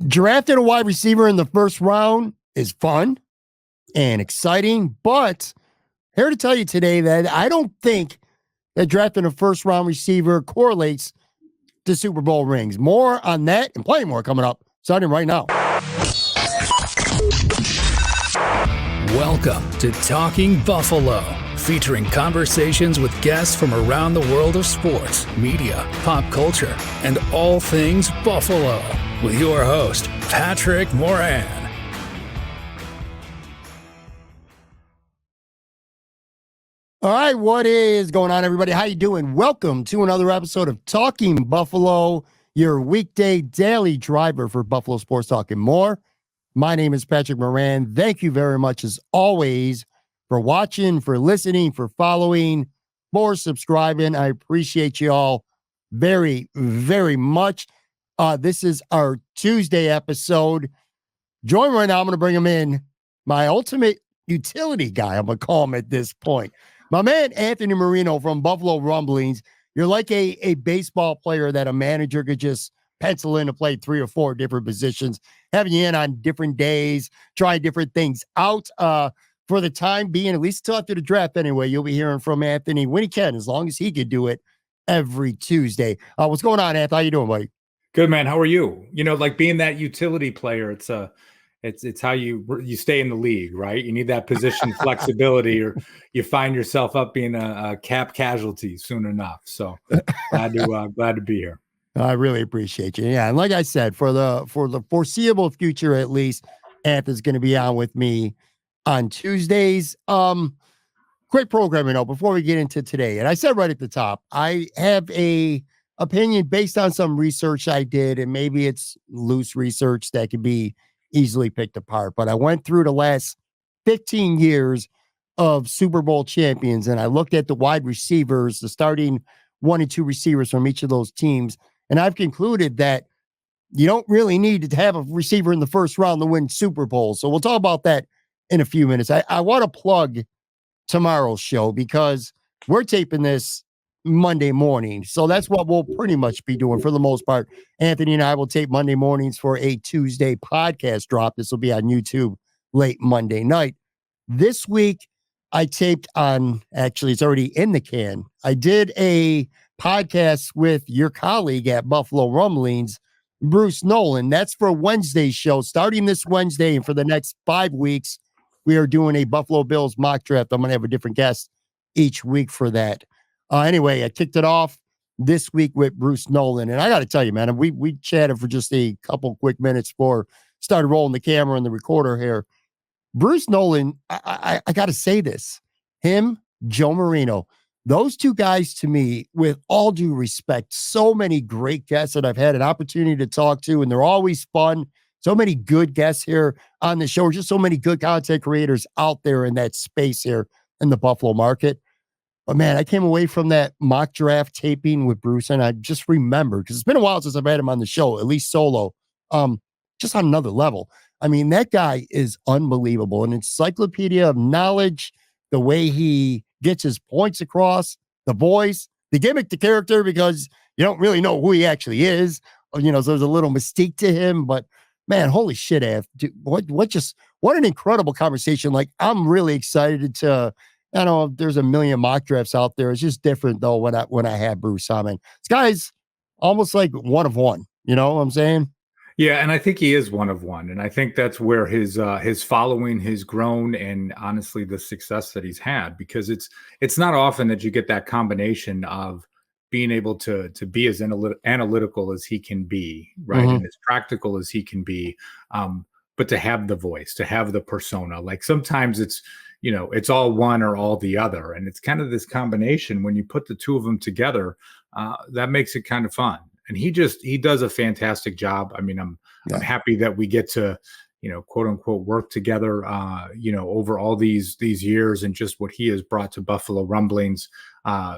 Drafting a wide receiver in the first round is fun and exciting, but here to tell you today that I don't think that drafting a first round receiver correlates to Super Bowl rings. More on that and plenty more coming up. Starting right now. Welcome to Talking Buffalo, featuring conversations with guests from around the world of sports, media, pop culture, and all things Buffalo. With your host, Patrick Moran. All right, what is going on, everybody? How you doing? Welcome to another episode of Talking Buffalo, your weekday daily driver for Buffalo Sports Talk and more. My name is Patrick Moran. Thank you very much, as always, for watching, for listening, for following, for subscribing. I appreciate you all very, very much. This is our Tuesday episode. Join right now. I'm going to bring him in, my ultimate utility guy. I'm going to call him at this point. My man, Anthony Marino from Buffalo Rumblings. You're like a baseball player that a manager could just pencil in to play 3 or 4 different positions, having you in on different days, trying different things out. For the time being, at least until after the draft anyway, you'll be hearing from Anthony when he can, as long as he could do it every Tuesday. What's going on, Anthony? How you doing, buddy? Good, man. How are you? You know, like being that utility player, it's how you stay in the league, right? You need that position flexibility, or you find yourself up being a cap casualty soon enough. So glad to be here. I really appreciate you. Yeah, and like I said, for the foreseeable future, at least, Anthony's going to be on with me on Tuesdays. Quick programming though before we get into today, and I said right at the top, I have a opinion based on some research I did, and maybe it's loose research that could be easily picked apart, but I went through the last 15 years of Super Bowl champions, and I looked at the wide receivers, the starting 1 and 2 receivers from each of those teams, and I've concluded that you don't really need to have a receiver in the first round to win Super Bowls. So we'll talk about that in a few minutes. I want to plug tomorrow's show because we're taping this Monday morning. So that's what we'll pretty much be doing for the most part. Anthony and I will tape Monday mornings for a Tuesday podcast drop. This will be on YouTube late Monday night. This week, I taped on, actually, it's already in the can. I did a podcast with your colleague at Buffalo Rumblings, Bruce Nolan. That's for Wednesday's show. Starting this Wednesday and for the next 5 weeks, we are doing a Buffalo Bills mock draft. I'm going to have a different guest each week for that. Anyway, I kicked it off this week with Bruce Nolan. And I got to tell you, man, we chatted for just a couple quick minutes before started rolling the camera and the recorder here. Bruce Nolan, I got to say this. Him, Joe Marino, those two guys to me, with all due respect, so many great guests that I've had an opportunity to talk to, and they're always fun. So many good guests here on the show. Just so many good content creators out there in that space here in the Buffalo market. But man, I came away from that mock draft taping with Bruce, and I just remembered, because it's been a while since I've had him on the show, at least solo, just on another level. I mean, that guy is unbelievable. An encyclopedia of knowledge, the way he gets his points across, the voice, the gimmick, the character, because you don't really know who he actually is. So there's a little mystique to him. But man, holy shit, Av, dude, what an incredible conversation. Like, I'm really excited to. I know there's a million mock drafts out there. It's just different though when I had Bruce on. This guy's almost like one of one. You know what I'm saying? Yeah, and I think he is one of one, and I think that's where his following has grown, and honestly, the success that he's had, because it's not often that you get that combination of being able to be as analytical as he can be, right, and as practical as he can be, but to have the voice, to have the persona. Like sometimes it's all one or all the other. And it's kind of this combination when you put the two of them together, that makes it kind of fun. And he does a fantastic job. I mean, I'm happy that we get to, quote unquote, work together, over all these years, and just what he has brought to Buffalo Rumblings.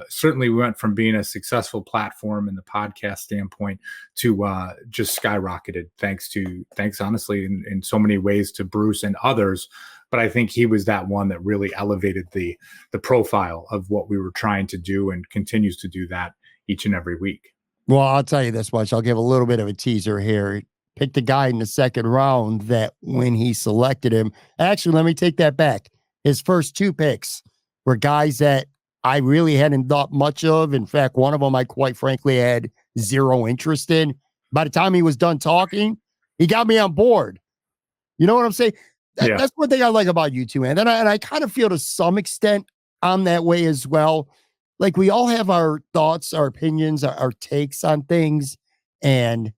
Certainly we went from being a successful platform in the podcast standpoint to just skyrocketed thanks honestly in so many ways to Bruce and others. But I think he was that one that really elevated the profile of what we were trying to do, and continues to do that each and every week. Well, I'll tell you this much. I'll give a little bit of a teaser here. picked a guy in the second round that when he selected him, actually, let me take that back. His first 2 picks were guys that I really hadn't thought much of. In fact, one of them I quite frankly had zero interest in. By the time he was done talking, he got me on board. You know what I'm saying? Yeah. That's one thing I like about you two, man. And I kind of feel to some extent I'm that way as well. Like we all have our thoughts, our opinions, our takes on things. And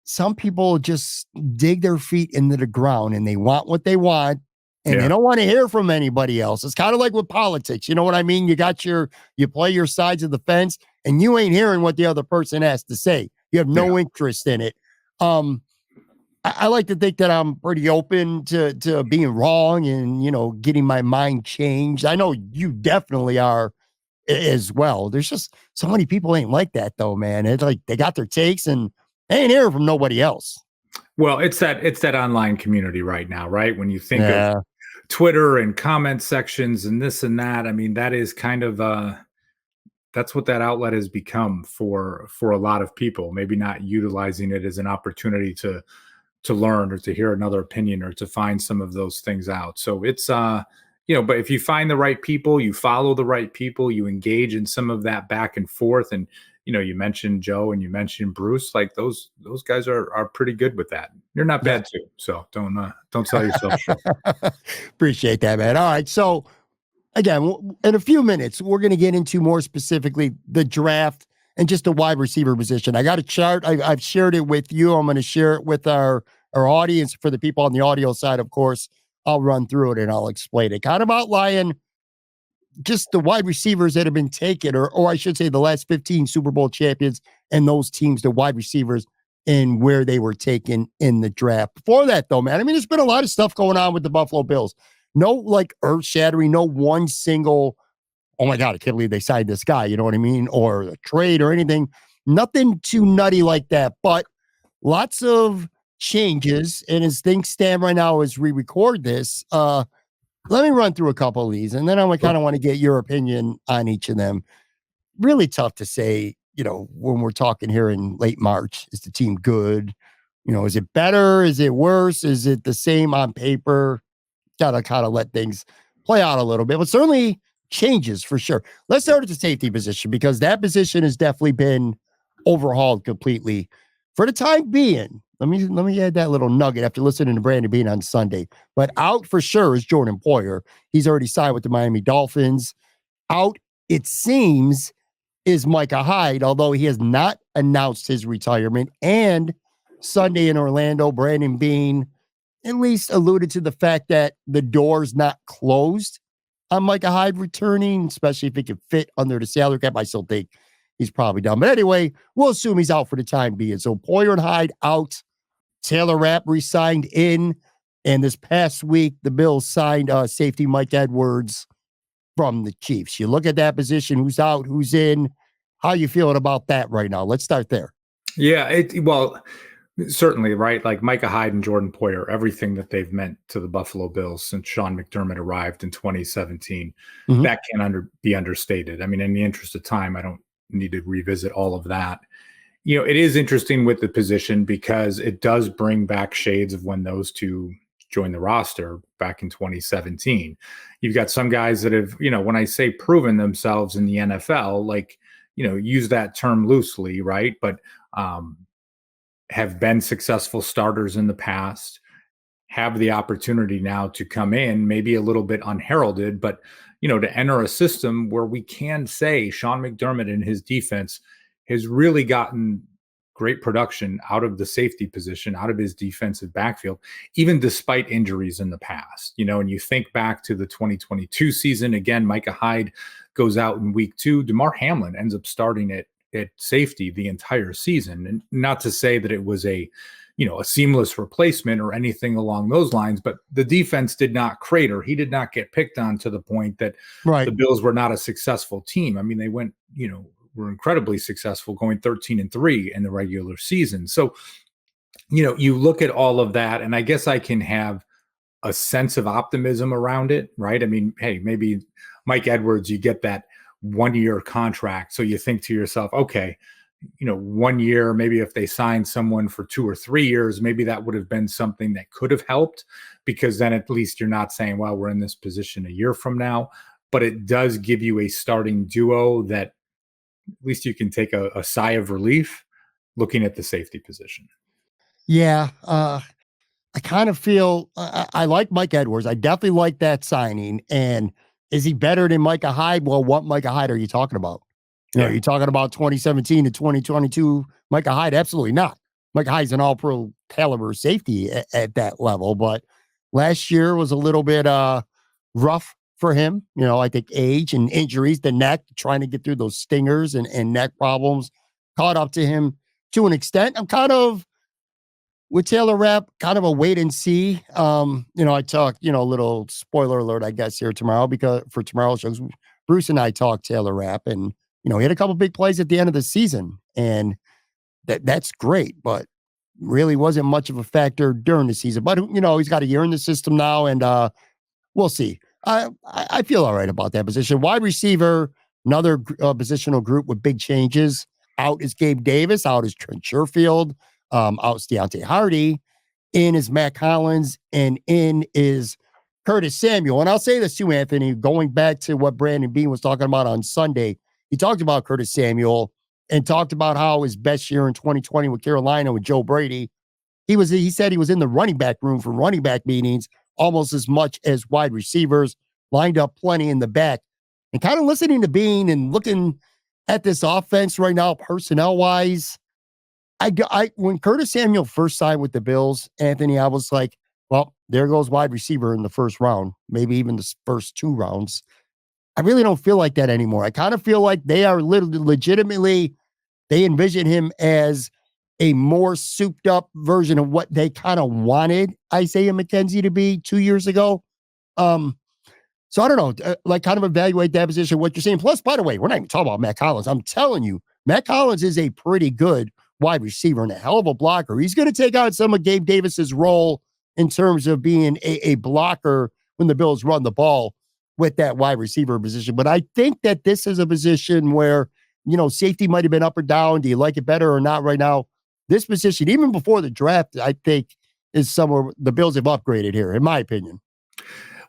some people just dig their feet into the ground and they want what they want and they don't want to hear from anybody else. It's kind of like with politics. You know what I mean? You play your sides of the fence and you ain't hearing what the other person has to say. You have no interest in it. I like to think that I'm pretty open to being wrong and, getting my mind changed. I know you definitely are as well. There's just so many people ain't like that though, man. It's like they got their takes and they ain't hearing from nobody else. Well, it's that online community right now, right? When you think of Twitter and comment sections and this and that, I mean, that is kind of that's what that outlet has become for a lot of people. Maybe not utilizing it as an opportunity to learn or to hear another opinion or to find some of those things out. So it's but if you find the right people, you follow the right people, you engage in some of that back and forth. And you mentioned Joe and you mentioned Bruce, like those guys are pretty good with that. You're not bad too. So don't sell yourself short. Appreciate that, man. All right. So again, in a few minutes, we're going to get into more specifically the draft and just the wide receiver position. I got a chart. I've shared it with you. I'm going to share it with our audience. For the people on the audio side, of course, I'll run through it and I'll explain it. Kind of outline just the wide receivers that have been taken, or I should say the last 15 Super Bowl champions and those teams, the wide receivers and where they were taken in the draft. Before that, though, man, I mean, there's been a lot of stuff going on with the Buffalo Bills. No, like earth-shattering, no one single, oh my God, I can't believe they signed this guy, you know what I mean? Or a trade or anything. Nothing too nutty like that, but lots of changes. And as things stand right now, as we record this, let me run through a couple of these, and then I kind of want to get your opinion on each of them. Really tough to say, when we're talking here in late March, is the team good? Is it better? Is it worse? Is it the same on paper? Got to kind of let things play out a little bit, but certainly changes for sure. Let's start at the safety position because that position has definitely been overhauled completely for the time being. Let me add that little nugget after listening to Brandon Beane on Sunday. But out for sure is Jordan Poyer. He's already signed with the Miami Dolphins. Out, it seems, is Micah Hyde, although he has not announced his retirement. And Sunday in Orlando, Brandon Beane at least alluded to the fact that the door's not closed on Micah Hyde returning, especially if he can fit under the salary cap. I still think he's probably done. But anyway, we'll assume he's out for the time being. So Poyer and Hyde out. Taylor Rapp re-signed in. And this past week, the Bills signed safety Mike Edwards from the Chiefs. You look at that position, who's out, who's in. How you feeling about that right now? Let's start there. Yeah, certainly, right? Like Micah Hyde and Jordan Poyer, everything that they've meant to the Buffalo Bills since Sean McDermott arrived in 2017, that can be understated. I mean, in the interest of time, I don't need to revisit all of that. It is interesting with the position because it does bring back shades of when those two joined the roster back in 2017. You've got some guys that have, when I say proven themselves in the NFL, like, use that term loosely, right? But have been successful starters in the past, have the opportunity now to come in, maybe a little bit unheralded, but, to enter a system where we can say Sean McDermott and his defense has really gotten great production out of the safety position, out of his defensive backfield, even despite injuries in the past. And you think back to the 2022 season, again, Micah Hyde goes out in week 2. DeMar Hamlin ends up starting at safety the entire season. And not to say that it was a seamless replacement or anything along those lines, but the defense did not crater. He did not get picked on to the point that the Bills were not a successful team. I mean, they went, were incredibly successful, going 13-3 in the regular season. So, you look at all of that, and I guess I can have a sense of optimism around it, right? I mean, hey, maybe Mike Edwards, you get that 1-year contract. So you think to yourself, okay, 1 year, maybe if they signed someone for 2 or 3 years, maybe that would have been something that could have helped, because then at least you're not saying, well, we're in this position a year from now. But it does give you a starting duo that at least you can take a sigh of relief looking at the safety position. Yeah. I kind of feel I like Mike Edwards. I definitely like that signing. And is he better than Micah Hyde? Well, what Micah Hyde are you talking about? Yeah. Are you talking about 2017 to 2022 Micah Hyde? Absolutely not. Micah Hyde's an all-pro caliber safety at that level, but last year was a little bit rough for him. I think age and injuries, the neck, trying to get through those stingers and neck problems caught up to him to an extent. I'm kind of with Taylor Rapp, kind of a wait and see. I talked, a little spoiler alert, I guess, here tomorrow, because for tomorrow's shows, Bruce and I talked Taylor Rapp, and he had a couple big plays at the end of the season, and that's great, but really wasn't much of a factor during the season. But he's got a year in the system now, and we'll see. I feel all right about that position. Wide receiver, another positional group with big changes. Out is Gabe Davis. Out is Trent Sherfield. Out is Deontay Hardy. In is Matt Collins. And in is Curtis Samuel. And I'll say this too, Anthony, going back to what Brandon Bean was talking about on Sunday. He talked about Curtis Samuel and talked about how his best year in 2020 with Carolina with Joe Brady. He said he was in the running back room for running back meetings almost as much as wide receivers, lined up plenty in the back. And kind of listening to Bean and looking at this offense right now, personnel-wise, when Curtis Samuel first signed with the Bills, Anthony, I was like, well, there goes wide receiver in the first round, maybe even the first 2 rounds. I really don't feel like that anymore. I kind of feel like they are legitimately, they envision him as a more souped up version of what they kind of wanted Isaiah McKenzie to be 2 years ago. So I don't know, kind of evaluate that position, what you're saying. Plus, by the way, we're not even talking about Matt Collins. I'm telling you, Matt Collins is a pretty good wide receiver and a hell of a blocker. He's going to take on some of Gabe Davis's role in terms of being a blocker when the Bills run the ball with that wide receiver position. But I think that this is a position where, safety might have been up or down. Do you like it better or not right now? This position, even before the draft, I think is somewhere the Bills have upgraded here, in my opinion.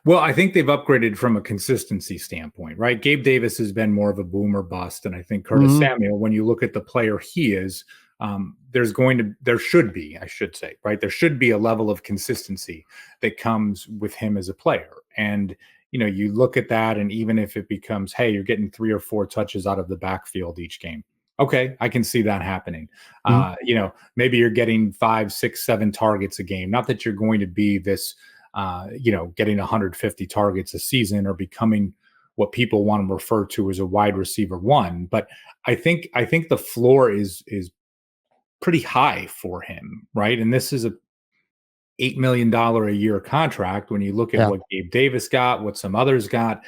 Well, I think they've upgraded from a consistency standpoint, right? Gabe Davis has been more of a boom or bust. And I think Curtis Samuel, when you look at the player he is, there should be a level of consistency that comes with him as a player. And, you look at that, and even if it becomes, hey, you're getting 3 or 4 touches out of the backfield each game. Okay, I can see that happening. Maybe you're getting 5, 6, 7 targets a game. Not that you're going to be this, getting 150 targets a season or becoming what people want to refer to as a wide receiver 1. But I think the floor is pretty high for him, right? And this is a $8 million a year contract. When you look at what Gabe Davis got, what some others got,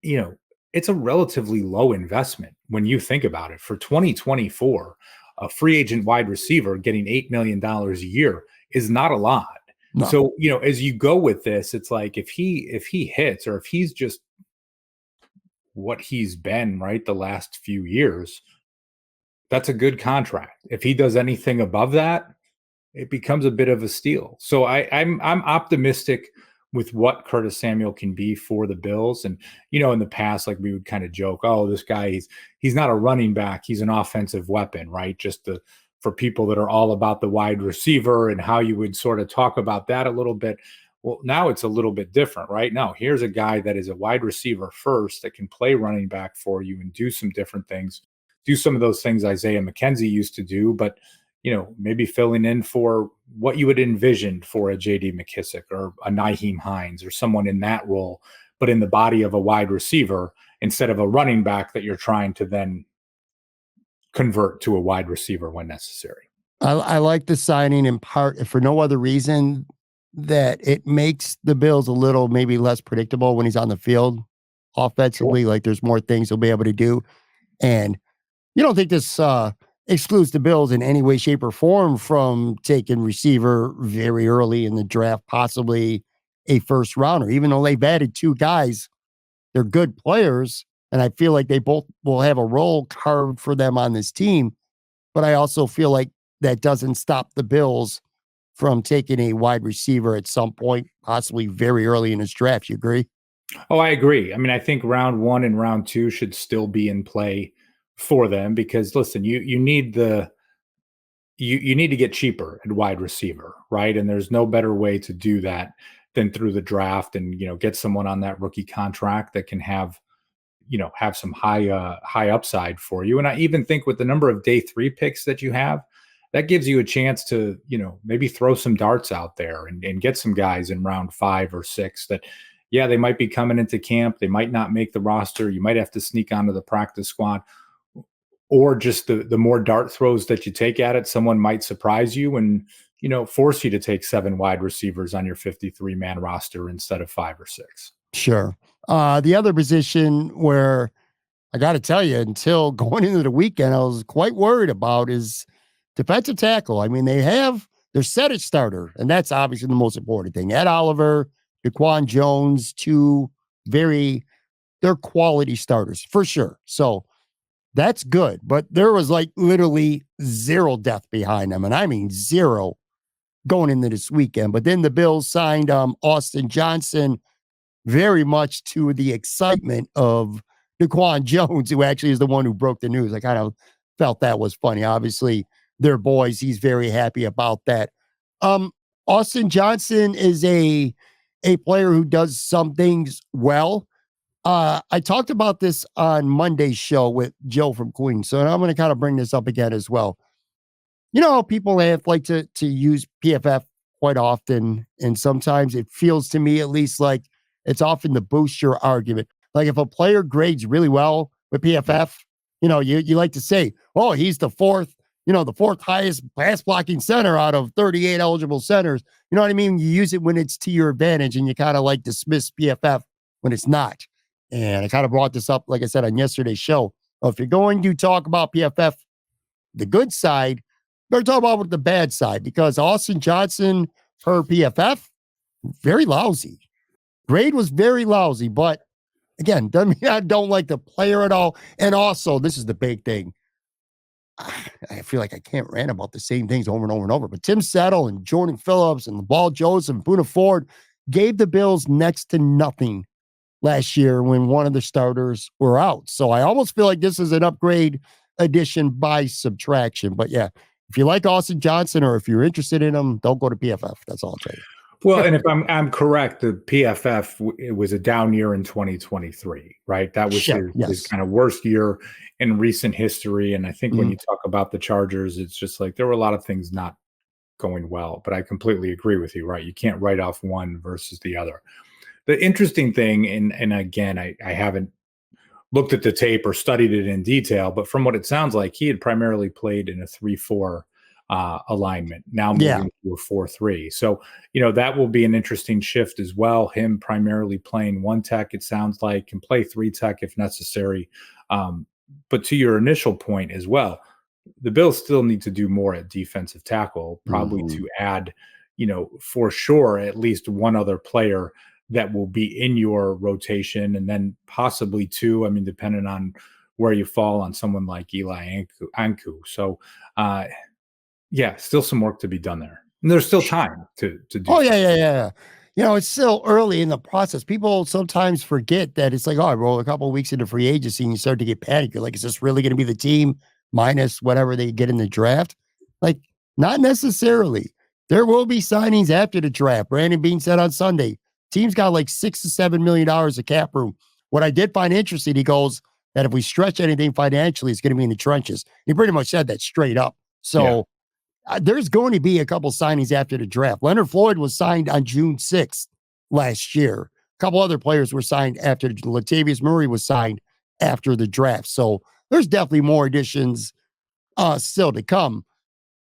it's a relatively low investment when you think about it. For 2024, a free agent wide receiver getting $8 million a year is not a lot. No. So, as you go with this, it's like if he hits, or if he's just what he's been, right, the last few years, that's a good contract. If he does anything above that, it becomes a bit of a steal. So I'm optimistic with what Curtis Samuel can be for the Bills. And, in the past, like we would kind of joke, oh, this guy, he's not a running back. He's an offensive weapon, right? Just for people that are all about the wide receiver and how you would sort of talk about that a little bit. Well, now it's a little bit different, right? Now, here's a guy that is a wide receiver first that can play running back for you and do some different things, do some of those things Isaiah McKenzie used to do, but maybe filling in for what you would envision for a J.D. McKissick or a Nyheim Hines or someone in that role, but in the body of a wide receiver instead of a running back that you're trying to then convert to a wide receiver when necessary. I like the signing in part, if for no other reason, that it makes the Bills a little maybe less predictable when he's on the field offensively. Sure. Like there's more things he'll be able to do. And you don't think this excludes the Bills in any way, shape, or form from taking receiver very early in the draft, possibly a first rounder, even though they've added 2 guys. They're good players, and I feel like they both will have a role carved for them on this team. but I also feel like that doesn't stop the Bills from taking a wide receiver at some point, possibly very early in his draft. You agree? Oh, I agree. I mean, I think round 1 and round 2 should still be in play for them because listen, you need you need to get cheaper at wide receiver, right? And there's no better way to do that than through the draft and get someone on that rookie contract that can have some high upside for you. And I even think with the number of day 3 picks that you have, that gives you a chance to maybe throw some darts out there and get some guys in round 5 or 6 that they might be coming into camp, they might not make the roster, you might have to sneak onto the practice squad, or just the more dart throws that you take at it, someone might surprise you and force you to take 7 wide receivers on your 53-man roster instead of 5 or 6. Sure. The other position where I got to tell you, until going into the weekend, I was quite worried about is defensive tackle. I mean, they're set at starter, and that's obviously the most important thing. Ed Oliver, Daquan Jones, they're quality starters for sure. So that's good. But there was like literally zero depth behind them. And I mean, zero going into this weekend. But then the Bills signed Austin Johnson, very much to the excitement of Daquan Jones, who actually is the one who broke the news. I kind of felt that was funny. Obviously, they're boys. He's very happy about that. Austin Johnson is a player who does some things well. I talked about this on Monday's show with Joe from Queens, so I'm going to kind of bring this up again as well. People like to use PFF quite often, and sometimes it feels to me at least like it's often to boost your argument. Like if a player grades really well with PFF, you like to say, oh, he's the fourth highest pass blocking center out of 38 eligible centers. You know what I mean? You use it when it's to your advantage, and you kind of like dismiss PFF when it's not. And I kind of brought this up, like I said, on yesterday's show. If you're going to talk about PFF, the good side, better talk about the bad side, because Austin Johnson, per PFF, very lousy. Grade was very lousy, but again, doesn't mean I don't like the player at all. And also, this is the big thing. I feel like I can't rant about the same things over and over and over, but Tim Settle and Jordan Phillips and Ball Joseph and Boona Ford gave the Bills next to nothing last year when one of the starters were out. So I almost feel like this is an upgrade addition by subtraction. But yeah, if you like Austin Johnson or if you're interested in him, don't go to PFF. That's all I'll tell you. Well, and if I'm correct, the PFF, it was a down year in 2023, right? That was his kind of worst year in recent history. And I think when you talk about the Chargers, it's just like there were a lot of things not going well. But I completely agree with you, right? You can't write off one versus the other. The interesting thing, and again, I haven't looked at the tape or studied it in detail, but from what it sounds like, he had primarily played in a 3-4 alignment, now moving to a 4-3. So, that will be an interesting shift as well. Him primarily playing 1 tech, it sounds like, can play 3 tech if necessary. But to your initial point as well, the Bills still need to do more at defensive tackle, probably to add, for sure, at least one other player that will be in your rotation, and then possibly 2, depending on where you fall on someone like Eli Anku. So, still some work to be done there. And there's still time to do. Oh, yeah. It's still early in the process. People sometimes forget that it's like, oh, I roll a couple of weeks into free agency and you start to get panicked. You're like, is this really going to be the team minus whatever they get in the draft? Like, not necessarily. There will be signings after the draft. Brandon Beane said on Sunday, team's got like $6 to $7 million of cap room. What I did find interesting, he goes, that if we stretch anything financially, it's going to be in the trenches. He pretty much said that straight up. So there's going to be a couple signings after the draft. Leonard Floyd was signed on June 6th last year. A couple other players were signed after. Latavius Murray was signed after the draft. So there's definitely more additions still to come.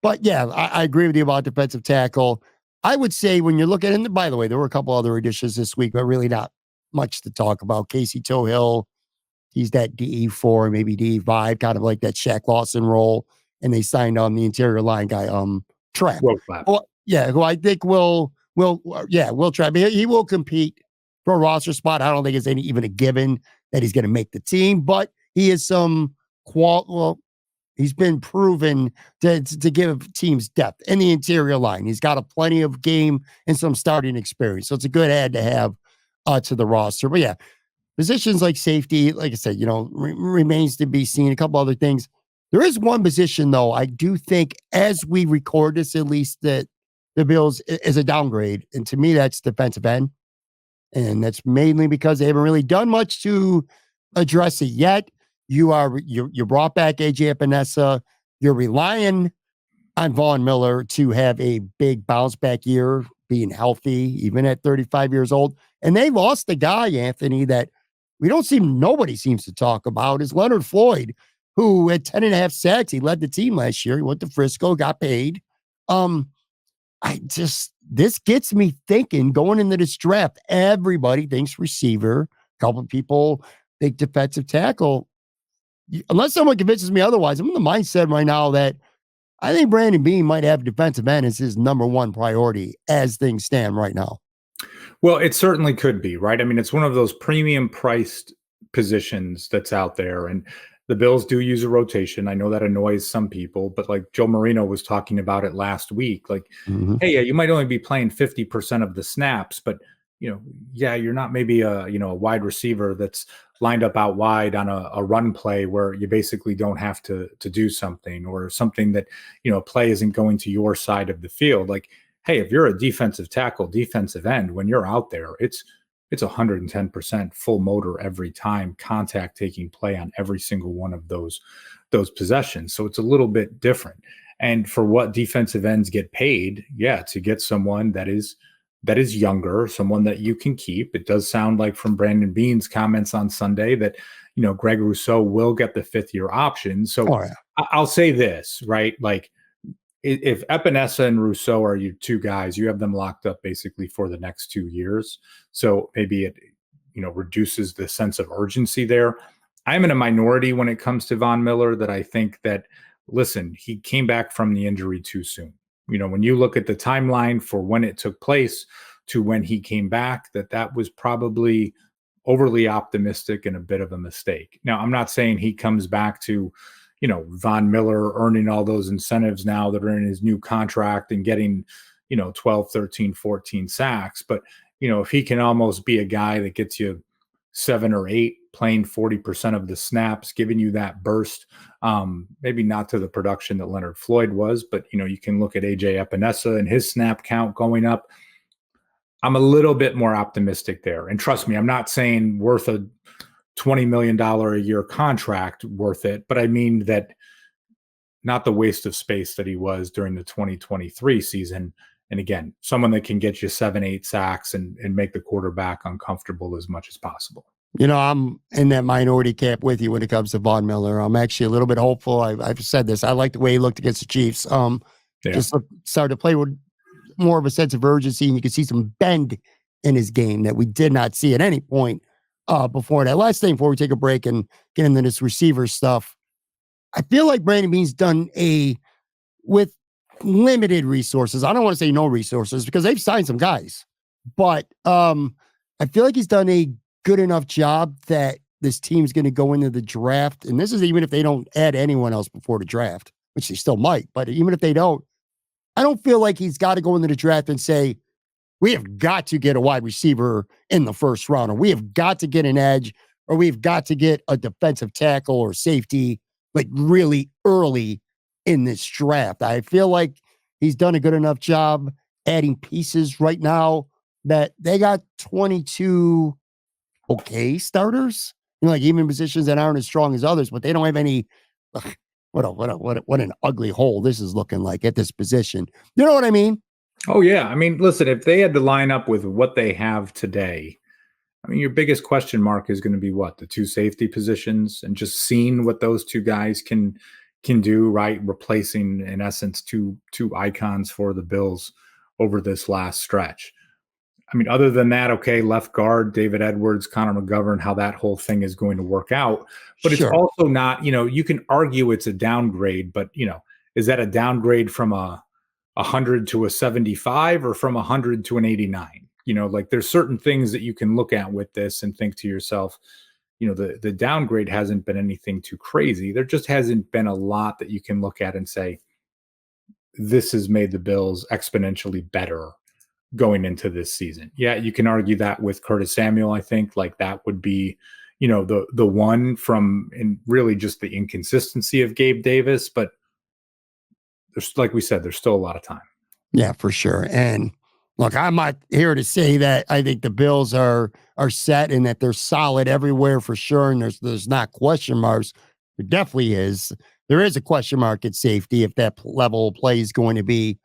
But yeah, I agree with you about defensive tackle. I would say when you're looking, and by the way, there were a couple other additions this week, but really not much to talk about. Casey Tohill, he's that DE4, maybe DE5, kind of like that Shaq Lawson role. And they signed on the interior line guy, Trapp. Well, who I think will try. He will compete for a roster spot. I don't think it's even a given that he's going to make the team, but he is some He's been proven to give teams depth in the interior line. He's got a plenty of game and some starting experience. So it's a good add to have to the roster. But yeah, positions like safety, like I said, remains to be seen. A couple other things. There is one position, though, I do think, as we record this, at least, that the Bills is a downgrade. And to me, that's defensive end. And that's mainly because they haven't really done much to address it yet. You brought back AJ Epinesa. You're relying on Von Miller to have a big bounce back year, being healthy, even at 35 years old. And they lost a guy, Anthony, that nobody seems to talk about, is Leonard Floyd, who had 10.5 sacks. He led the team last year. He went to Frisco, got paid. This gets me thinking going into this draft. Everybody thinks receiver. A couple of people think defensive tackle. Unless someone convinces me otherwise, I'm in the mindset right now that I think Brandon Beane might have defensive end as his number one priority as things stand right now. Well, it certainly could be, right? I mean, it's one of those premium priced positions that's out there. And the Bills do use a rotation. I know that annoys some people, but like Joe Marino was talking about it last week, like, hey, yeah, you might only be playing 50% of the snaps, but you're not maybe a wide receiver that's lined up out wide on a run play where you basically don't have to do something, or something that, play isn't going to your side of the field. Like, hey, if you're a defensive tackle, defensive end, when you're out there, it's 110% full motor every time, contact taking play on every single one of those possessions. So it's a little bit different. And for what defensive ends get paid, to get someone that is younger, someone that you can keep. It does sound like from Brandon Beane's comments on Sunday that, Greg Rousseau will get the 5th-year option. So I'll say this, right? Like, if Epinesa and Rousseau are your two guys, you have them locked up basically for the next 2 years. So maybe it, reduces the sense of urgency there. I'm in a minority when it comes to Von Miller, that I think that, listen, he came back from the injury too soon. When you look at the timeline for when it took place to when he came back, that was probably overly optimistic and a bit of a mistake. Now, I'm not saying he comes back to, Von Miller earning all those incentives now that are in his new contract and getting, 12, 13, 14 sacks. But, if he can almost be a guy that gets you 7 or 8, playing 40% of the snaps, giving you that burst, maybe not to the production that Leonard Floyd was, but, you can look at AJ Epinesa and his snap count going up. I'm a little bit more optimistic there. And trust me, I'm not saying worth a $20 million a year contract worth it, but I mean that not the waste of space that he was during the 2023 season. And again, someone that can get you 7, 8 sacks and make the quarterback uncomfortable as much as possible. I'm in that minority camp with you when it comes to Von Miller. I'm actually a little bit hopeful. I've said this. I like the way he looked against the Chiefs. Just started to play with more of a sense of urgency, and you could see some bend in his game that we did not see at any point before that. Last thing before we take a break and get into this receiver stuff, I feel like Brandon Beane's done with limited resources. I don't want to say no resources because they've signed some guys, but I feel like he's done a good enough job that this team's going to go into the draft. And this is even if they don't add anyone else before the draft, which they still might, but even if they don't, I don't feel like he's got to go into the draft and say, we have got to get a wide receiver in the first round, or we have got to get an edge, or we've got to get a defensive tackle or safety like really early in this draft. I feel like he's done a good enough job adding pieces right now that they got 22 okay starters, like even positions that aren't as strong as others, but they don't have any. What an ugly hole this is looking like at this position. You know what I mean? Oh, yeah. I mean, listen, if they had to line up with what they have today, I mean, your biggest question mark is going to be what? The 2 safety positions, and just seeing what those 2 guys can do, right? Replacing, in essence, two icons for the Bills over this last stretch. I mean, other than that, okay, left guard, David Edwards, Connor McGovern, how that whole thing is going to work out. But It's also not, you can argue it's a downgrade, but, is that a downgrade from a 100 to a 75 or from 100 to an 89? Like there's certain things that you can look at with this and think to yourself, the downgrade hasn't been anything too crazy. There just hasn't been a lot that you can look at and say, this has made the Bills exponentially better going into this season. Yeah, you can argue that with Curtis Samuel. I think like that would be, the one from, and really just the inconsistency of Gabe Davis. But there's, like we said, there's still a lot of time. Yeah, for sure. And look, I'm not here to say that I think the Bills are set and that they're solid everywhere for sure. And there's not question marks. There definitely is. There is a question mark at safety if that level of play is going to be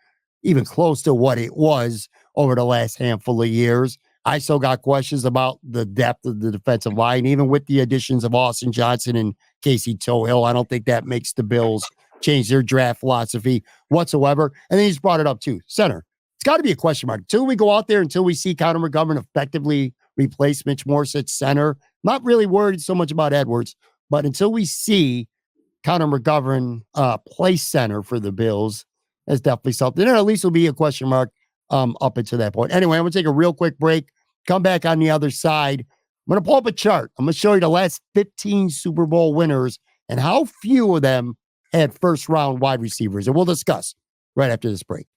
even close to what it was over the last handful of years. I still got questions about the depth of the defensive line, even with the additions of Austin Johnson and Casey Tohill. I don't think that makes the Bills change their draft philosophy whatsoever. And then he's brought it up too. Center. It's got to be a question mark. Until we go out there, until we see Connor McGovern effectively replace Mitch Morse at center. Not really worried so much about Edwards, but until we see Connor McGovern play center for the Bills, that's definitely something. And at least it'll be a question mark up until that point. Anyway, I'm going to take a real quick break. Come back on the other side. I'm going to pull up a chart. I'm going to show you the last 15 Super Bowl winners and how few of them had first round wide receivers. And we'll discuss right after this break.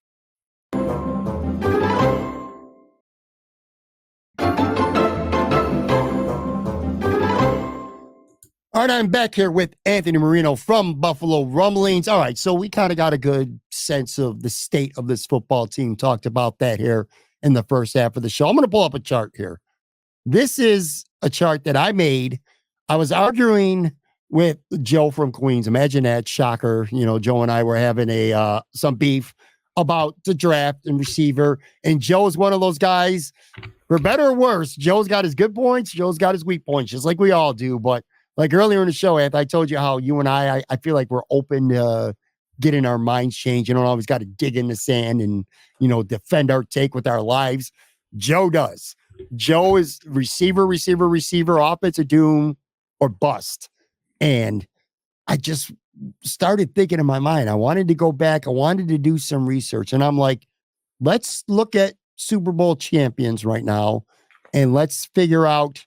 All right, I'm back here with Anthony Marino from Buffalo Rumblings. All right, so we kind of got a good sense of the state of this football team. Talked about that here in the first half of the show. I'm going to pull up a chart here. This is a chart that I made. I was arguing with Joe from Queens. Imagine that, shocker. Joe and I were having some beef about the draft and receiver. And Joe's one of those guys, for better or worse, Joe's got his good points. Joe's got his weak points, just like we all do. But like earlier in the show, Anthony, I told you how you and I feel like we're open to getting our minds changed. You don't always got to dig in the sand and, defend our take with our lives. Joe does. Joe is receiver, offensive doom or bust. And I just started thinking in my mind, I wanted to go back. I wanted to do some research. And I'm like, let's look at Super Bowl champions right now and let's figure out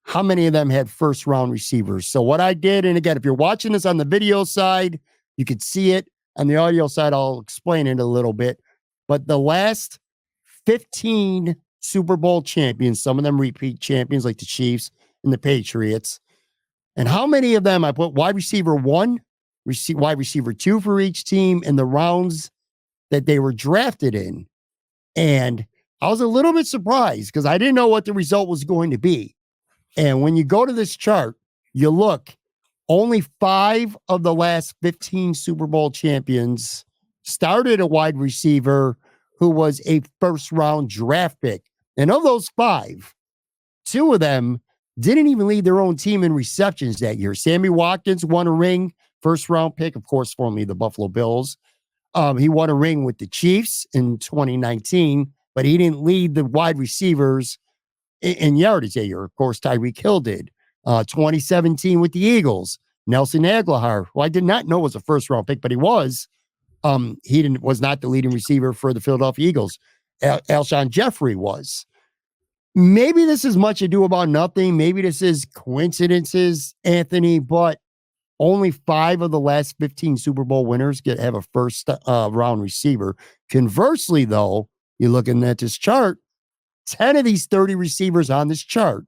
how many of them had first round receivers. So what I did, and again, if you're watching this on the video side, you could see it. On the audio side, I'll explain it a little bit. But the last 15 Super Bowl champions, some of them repeat champions like the Chiefs and the Patriots. And how many of them I put wide receiver 1, wide receiver 2 for each team in the rounds that they were drafted in. And I was a little bit surprised because I didn't know what the result was going to be. And when you go to this chart, you look, only 5 of the last 15 Super Bowl champions started a wide receiver who was a first round draft pick. And of those 5, 2 of them didn't even lead their own team in receptions that year. Sammy Watkins won a ring, first round pick, of course, formerly the Buffalo Bills. He won a ring with the Chiefs in 2019, but he didn't lead the wide receivers in yardage that year. Of course, Tyreek Hill did. 2017 with the Eagles, Nelson Aguilar, who I did not know was a first round pick, but he was. Was not the leading receiver for the Philadelphia Eagles. Alshon Jeffrey was. Maybe this is much ado about nothing. Maybe this is coincidences, Anthony, but only 5 of the last 15 Super Bowl winners have a first round receiver. Conversely, though, you're looking at this chart, 10 of these 30 receivers on this chart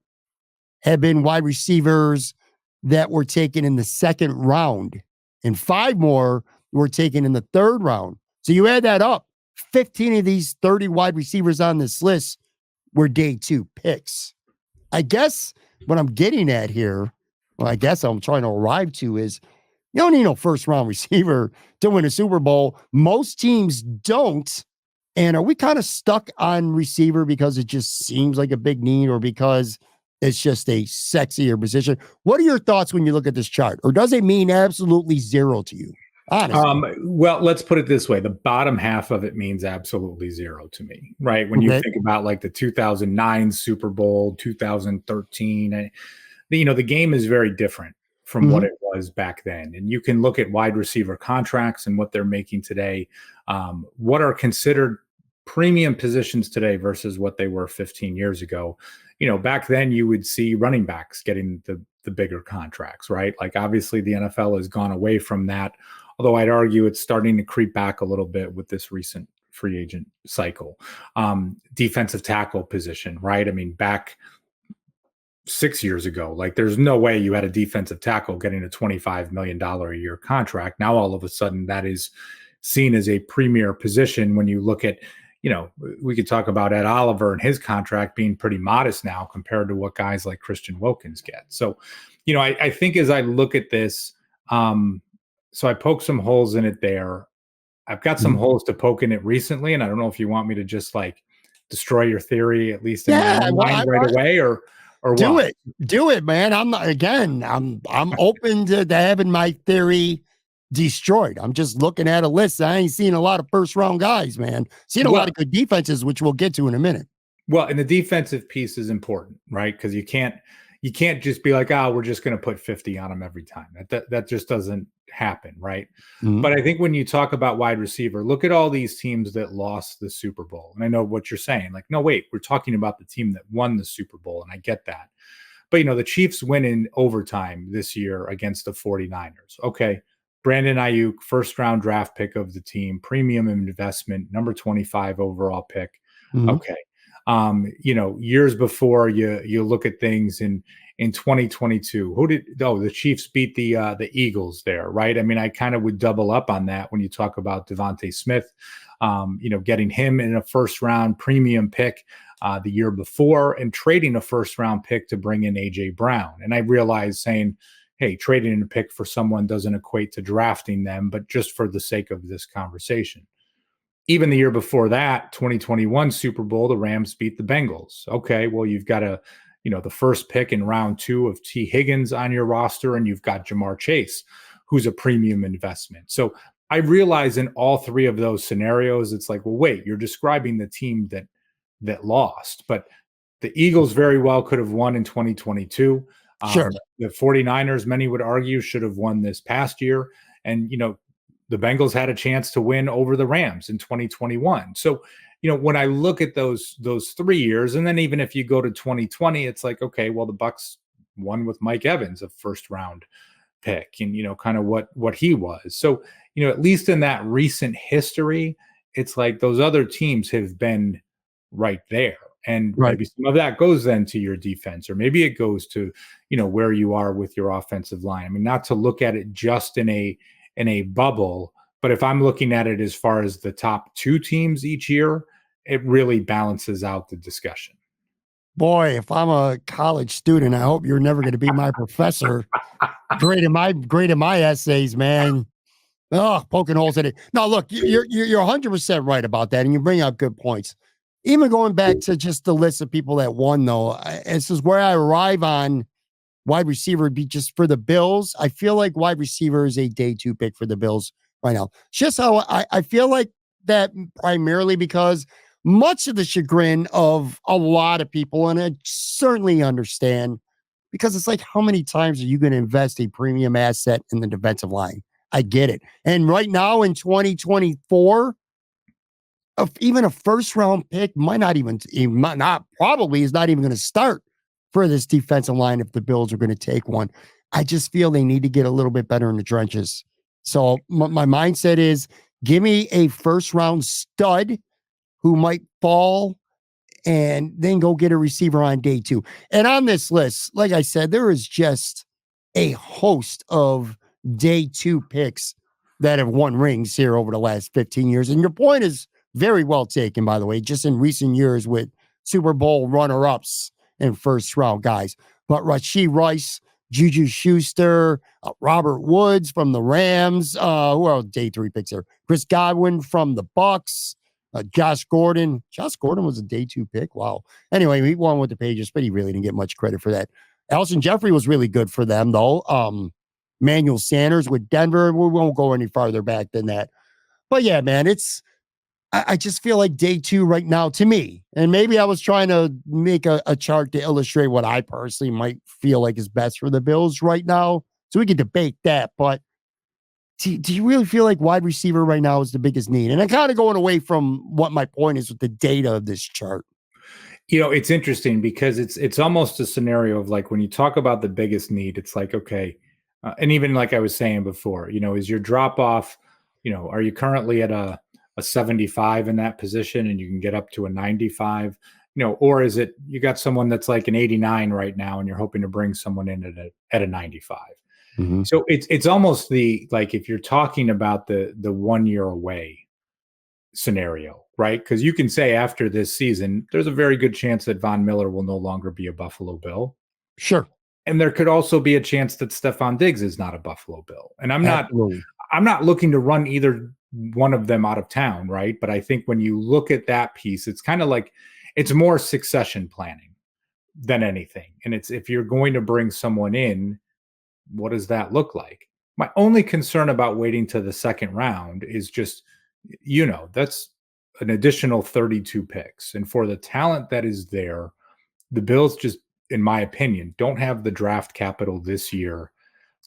have been wide receivers that were taken in the second round, and 5 more were taken in the third round. So you add that up, 15 of these 30 wide receivers on this list were day 2 picks. I guess what I'm getting at here, I guess I'm trying to arrive to is, you don't need no first round receiver to win a Super Bowl. Most teams don't. And are we kind of stuck on receiver because it just seems like a big need or because it's just a sexier position? What are your thoughts when you look at this chart? Or does it mean absolutely zero to you? Honestly. Well, let's put it this way. The bottom half of it means absolutely zero to me, right? When you think about like the 2009 Super Bowl, 2013, the game is very different from what it was back then. And you can look at wide receiver contracts and what they're making today, what are considered premium positions today versus what they were 15 years ago. back then you would see running backs getting the bigger contracts, right? Like obviously the NFL has gone away from that, although I'd argue it's starting to creep back a little bit with this recent free agent cycle. Defensive tackle position, right? I mean, back 6 years ago, like there's no way you had a defensive tackle getting a $25 million a year contract. Now all of a sudden that is seen as a premier position when you look at, we could talk about Ed Oliver and his contract being pretty modest now compared to what guys like Christian Wilkins get. So, I think as I look at this, so I poked some holes in it there. I've got some holes to poke in it recently, and I don't know if you want me to just like destroy your theory, at least in my own mind right away, or do it, man. I'm open to having my theory destroyed. I'm just looking at a list. I ain't seen a lot of first round guys, man. Seen a lot of good defenses, which we'll get to in a minute. Well, and the defensive piece is important, right? Because you can't just be like, we're just going to put 50 on them every time. That just doesn't happen, right? Mm-hmm. But I think when you talk about wide receiver, look at all these teams that lost the Super Bowl. And I know what you're saying. Like, no, wait, we're talking about the team that won the Super Bowl, and I get that. But, the Chiefs win in overtime this year against the 49ers. Okay. Brandon Ayuk, first-round draft pick of the team, premium investment, number 25 overall pick. Mm-hmm. Okay. Years before you look at things in 2022, the Chiefs beat the Eagles there, right? I mean, I kind of would double up on that when you talk about Devontae Smith, getting him in a first-round premium pick the year before and trading a first-round pick to bring in A.J. Brown. And I realized saying, hey, trading in a pick for someone doesn't equate to drafting them, but just for the sake of this conversation. Even the year before that, 2021 Super Bowl, the Rams beat the Bengals. Okay, well, you've got the first pick in round 2 of T. Higgins on your roster, and you've got Jamar Chase, who's a premium investment. So I realize in all three of those scenarios, it's like, well, wait, you're describing the team that lost, but the Eagles very well could have won in 2022. Sure. The 49ers, many would argue, should have won this past year. And, the Bengals had a chance to win over the Rams in 2021. So, when I look at those 3 years, and then even if you go to 2020, it's like, okay, well, the Bucs won with Mike Evans, a first round pick, and, kind of what he was. So, at least in that recent history, it's like those other teams have been right there. And maybe some of that goes then to your defense, or maybe it goes to, where you are with your offensive line. I mean, not to look at it just in a bubble, but if I'm looking at it as far as the top 2 teams each year, it really balances out the discussion. Boy, if I'm a college student, I hope you're never going to be my professor. grading my essays, man. Oh, poking holes in it. No, look, you're 100% right about that, and you bring up good points. Even going back to just the list of people that won, though, this is where I arrive on wide receiver would be just for the Bills. I feel like wide receiver is a day 2 pick for the Bills right now. Just how I feel like that primarily because much of the chagrin of a lot of people, and I certainly understand, because it's like, how many times are you going to invest a premium asset in the defensive line? I get it. And right now in 2024, even a first round pick probably is not even going to start for this defensive line if the Bills are going to take one. I just feel they need to get a little bit better in the trenches. So my mindset is, give me a first round stud who might fall, and then go get a receiver on day 2. And on this list, like I said, there is just a host of day 2 picks that have won rings here over the last 15 years. And your point is very well taken, by the way, just in recent years with Super Bowl runner-ups and first-round guys. But Rashee Rice, Juju Schuster, Robert Woods from the Rams, who are day 3 picks here? Chris Godwin from the Bucks, Josh Gordon. Josh Gordon was a day 2 pick. Wow. Anyway, he won with the Patriots, but he really didn't get much credit for that. Alshon Jeffrey was really good for them, though. Manuel Sanders with Denver. We won't go any farther back than that. But yeah, man, I just feel like day 2 right now to me, and maybe I was trying to make a chart to illustrate what I personally might feel like is best for the Bills right now. So we can debate that. But do you really feel like wide receiver right now is the biggest need? And I'm kind of going away from what my point is with the data of this chart. It's interesting because it's almost a scenario of like when you talk about the biggest need, it's like, okay, and even like I was saying before, is your drop off, are you currently at a 75 in that position and you can get up to a 95, or is it you got someone that's like an 89 right now and you're hoping to bring someone in at a 95? Mhm. So it's almost the like if you're talking about the 1 year away scenario, right? Because you can say after this season, there's a very good chance that Von Miller will no longer be a Buffalo Bill. Sure. And there could also be a chance that Stephon Diggs is not a Buffalo Bill. And Absolutely. I'm not looking to run either one of them out of town, right? But I think when you look at that piece, it's kind of like it's more succession planning than anything. And it's if you're going to bring someone in, what does that look like? My only concern about waiting to the second round is just, that's an additional 32 picks. And for the talent that is there, the Bills just, in my opinion, don't have the draft capital this year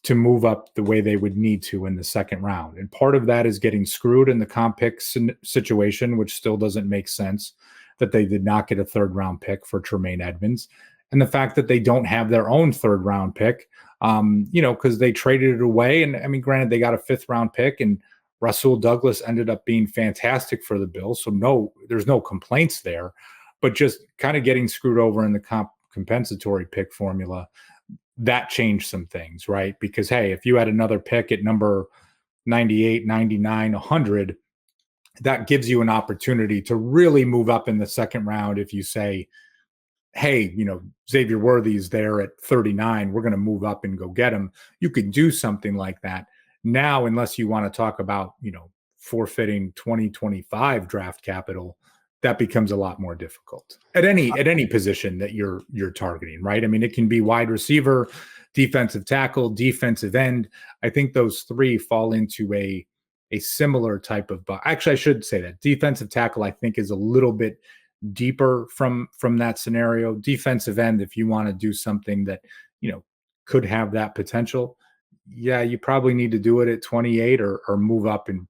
to move up the way they would need to in the second round. And part of that is getting screwed in the comp pick situation, which still doesn't make sense that they did not get a third round pick for Tremaine Edmonds. And the fact that they don't have their own third round pick, because they traded it away. And I mean, granted, they got a fifth round pick and Rasul Douglas ended up being fantastic for the Bills. So there's no complaints there, but just kind of getting screwed over in the compensatory pick formula, that changed some things, right? Because, hey, if you had another pick at number 98, 99, 100, that gives you an opportunity to really move up in the second round. If you say, hey, Xavier Worthy's there at 39, we're going to move up and go get him. You could do something like that. Now, unless you want to talk about, forfeiting 2025 draft capital, that becomes a lot more difficult at any position that you're targeting, right? I mean, it can be wide receiver, defensive tackle, defensive end. I think those three fall into a similar type of actually, I should say that defensive tackle, I think, is a little bit deeper from that scenario. Defensive end, if you want to do something that, could have that potential, yeah, you probably need to do it at 28 or move up and,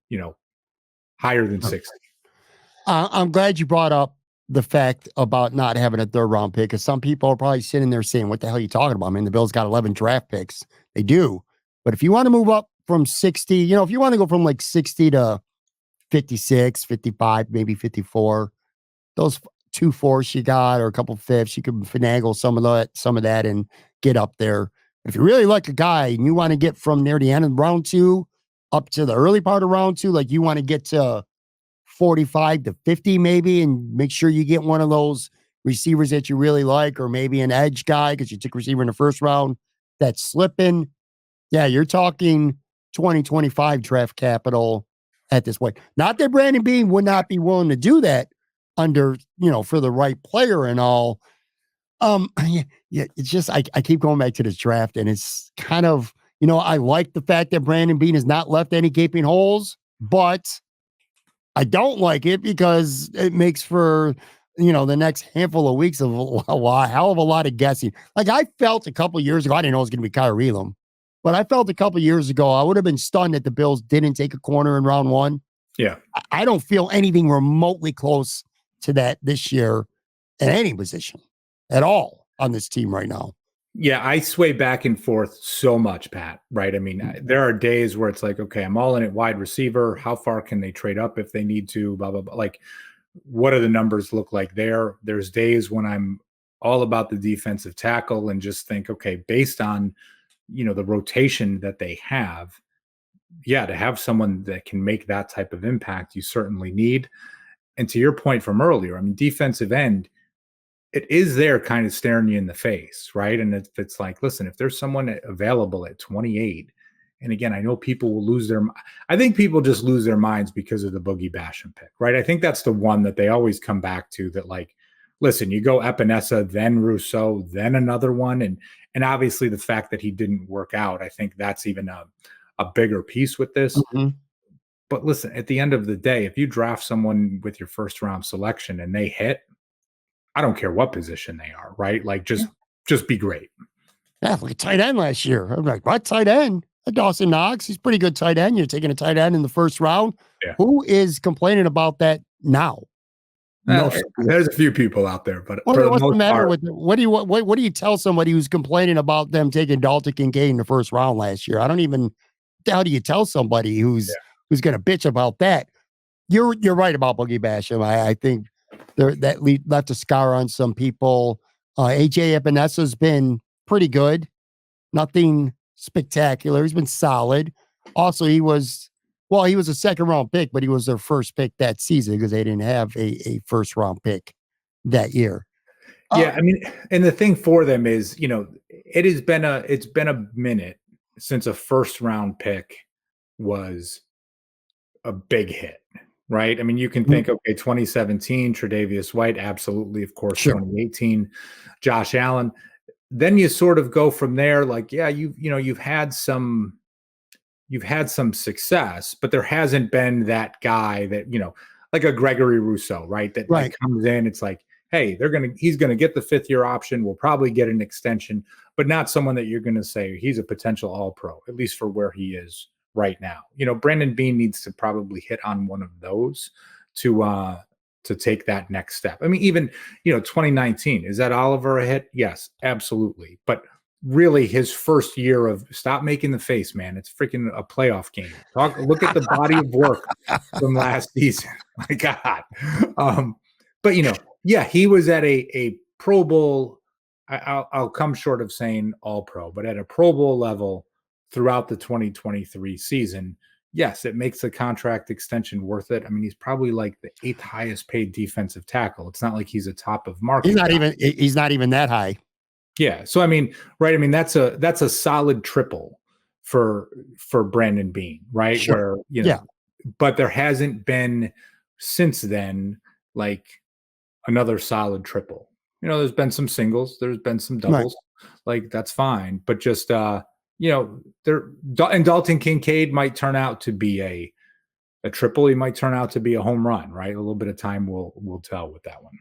higher than 60. I'm glad you brought up the fact about not having a third round pick, because some people are probably sitting there saying, what the hell are you talking about? I mean, the Bills got 11 draft picks. They do. But if you want to move up from 60, if you want to go from like 60 to 56, 55, maybe 54, those 2 fourths you got or a couple fifths, you can finagle some of that and get up there. If you really like a guy and you want to get from near the end of round 2 up to the early part of round 2, like you want to get to 45 to 50 maybe, and make sure you get one of those receivers that you really like, or maybe an edge guy because you took receiver in the first round that's slipping. Yeah, you're talking 2025 draft capital at this point. Not that Brandon Beane would not be willing to do that under, for the right player and all. Yeah, it's just I keep going back to this draft, and it's kind of, I like the fact that Brandon Beane has not left any gaping holes, but I don't like it because it makes for, the next handful of weeks of a hell of a lot of guessing. Like I felt a couple years ago, I didn't know it was going to be Kyrie Elam, but I felt a couple years ago, I would have been stunned that the Bills didn't take a corner in round 1. Yeah. I don't feel anything remotely close to that this year in any position at all on this team right now. Yeah, I sway back and forth so much, Pat, right? I mean, there are days where it's like, okay, I'm all in at wide receiver. How far can they trade up if they need to? Blah, blah, blah. Like, what do the numbers look like there? There's days when I'm all about the defensive tackle and just think, okay, based on, the rotation that they have, yeah, to have someone that can make that type of impact, you certainly need. And to your point from earlier, I mean, defensive end, it is there kind of staring you in the face, right? And it's like, listen, if there's someone available at 28, and again, I know people will I think people just lose their minds because of the Boogie Basham pick, right? I think that's the one that they always come back to, that like, listen, you go Epinesa, then Rousseau, then another one. And obviously the fact that he didn't work out, I think that's even a bigger piece with this. Mm-hmm. But listen, at the end of the day, if you draft someone with your first round selection and they hit, I don't care what position they are, right? Like just be great. Yeah, like a tight end last year. I'm like, what tight end? Dawson Knox, he's pretty good tight end. You're taking a tight end in the first round. Yeah. Who is complaining about that now? No, There's a few people out there, but What, for the what's the most matter part, with what do you tell somebody who's complaining about them taking Dalton Kincaid in the first round last year? I don't even. How do you tell somebody who's going to bitch about that? You're right about Boogie Basham. I think left a scar on some people. AJ Epenesa's been pretty good. Nothing spectacular. He's been solid. Also, he was a second round pick, but he was their first pick that season because they didn't have a first round pick that year. yeah, I mean, and the thing for them is, it's been a minute since a first round pick was a big hit, right? I mean, you can think, okay, 2017, Tre'Davious White, absolutely, of course, Sure. 2018, Josh Allen. Then you sort of go from there, like, yeah, you've had some success, but there hasn't been that guy that, like a Gregory Rousseau, right? That Right. comes in, it's like, hey, he's gonna get the 5th-year option. We'll probably get an extension, but not someone that you're gonna say he's a potential All-Pro, at least for where he is right now. Brandon Beane needs to probably hit on one of those to take that next step. I mean, even 2019, is that Oliver a hit? Yes, absolutely. But really, his first year of stop making the face, man. It's freaking a playoff game. Look at the body of work from last season. My God. But yeah, he was at a Pro Bowl. I'll come short of saying All Pro, but at a Pro Bowl level throughout the 2023 season. Yes, it makes the contract extension worth it. I mean, he's probably like the 8th highest paid defensive tackle. It's not like he's a top of market. He's not even that high. Yeah. So I mean, right. I mean, that's a solid triple for Brandon Beane, right? Sure. Where, but there hasn't been since then, like another solid triple. There's been some singles, there's been some doubles, like that's fine. But just, and Dalton Kincaid might turn out to be a triple. He might turn out to be a home run, right? A little bit of time will tell with that one.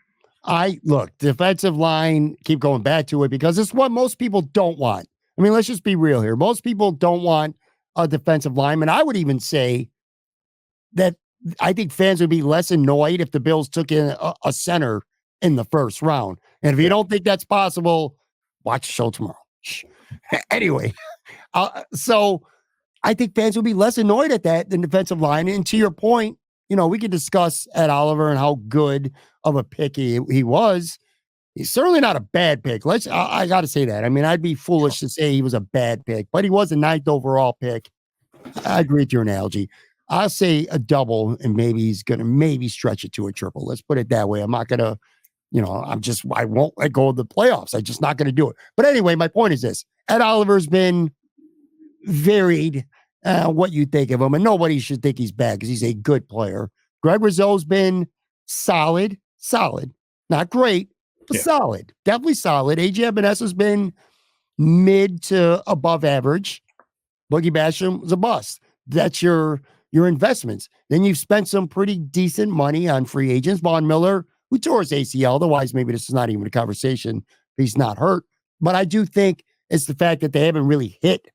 Defensive line, keep going back to it because it's what most people don't want. I mean, let's just be real here. Most people don't want a defensive lineman. I would even say that I think fans would be less annoyed if the Bills took in a center in the first round. And if you don't think that's possible, watch the show tomorrow. Anyway, so I think fans would be less annoyed at that than defensive line. And to your point, we could discuss Ed Oliver and how good of a pick he was. He's certainly not a bad pick. I got to say that. I mean, I'd be foolish to say he was a bad pick, but he was a 9th overall pick. I agree with your analogy. I'll say a double, and maybe he's going to stretch it to a triple. Let's put it that way. I'm not going to, I won't let go of the playoffs. I'm just not going to do it. But anyway, my point is this. Ed Oliver's been varied what you think of him, and nobody should think he's bad because he's a good player. Greg Rousseau's been solid, not great, but solid, definitely solid. AJ Epenesa's been mid to above average. Boogie Basham was a bust. That's your investments. Then you've spent some pretty decent money on free agents. Von Miller, who tore his ACL, otherwise maybe this is not even a conversation. He's not hurt, but I do think it's the fact that they haven't really hit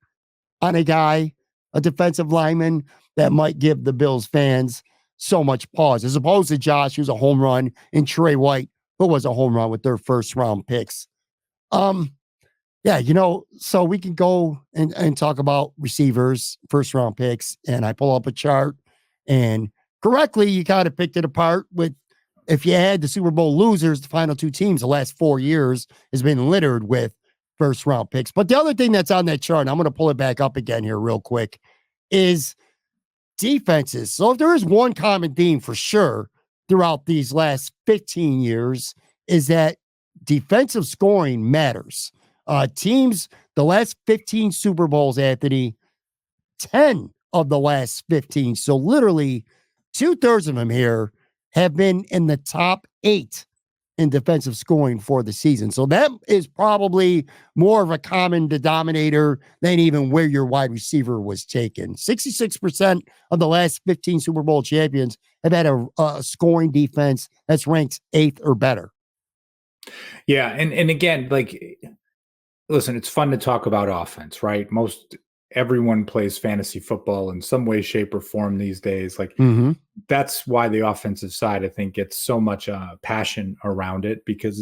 on a defensive lineman that might give the Bills fans so much pause, as opposed to Josh, who's a home run, and Trey White, who was a home run with their first round picks. So we can go and talk about receivers, first round picks, and I pull up a chart, and correctly, you kind of picked it apart with, if you had the Super Bowl losers, the final 2 teams, the last 4 years has been littered with first round picks. But the other thing that's on that chart, and I'm going to pull it back up again here real quick, is defenses. So if there is one common theme for sure throughout these last 15 years, is that defensive scoring matters. Teams, the last 15 Super Bowls, Anthony, 10 of the last 15. So literally 2/3 of them here have been in the top 8 in defensive scoring for the season. So that is probably more of a common denominator than even where your wide receiver was taken. 66% of the last 15 Super Bowl champions have had a scoring defense that's ranked 8th or better. Yeah. And again, like, listen, it's fun to talk about offense, right? everyone plays fantasy football in some way, shape, or form these days. Like that's why the offensive side, I think, gets so much passion around it, because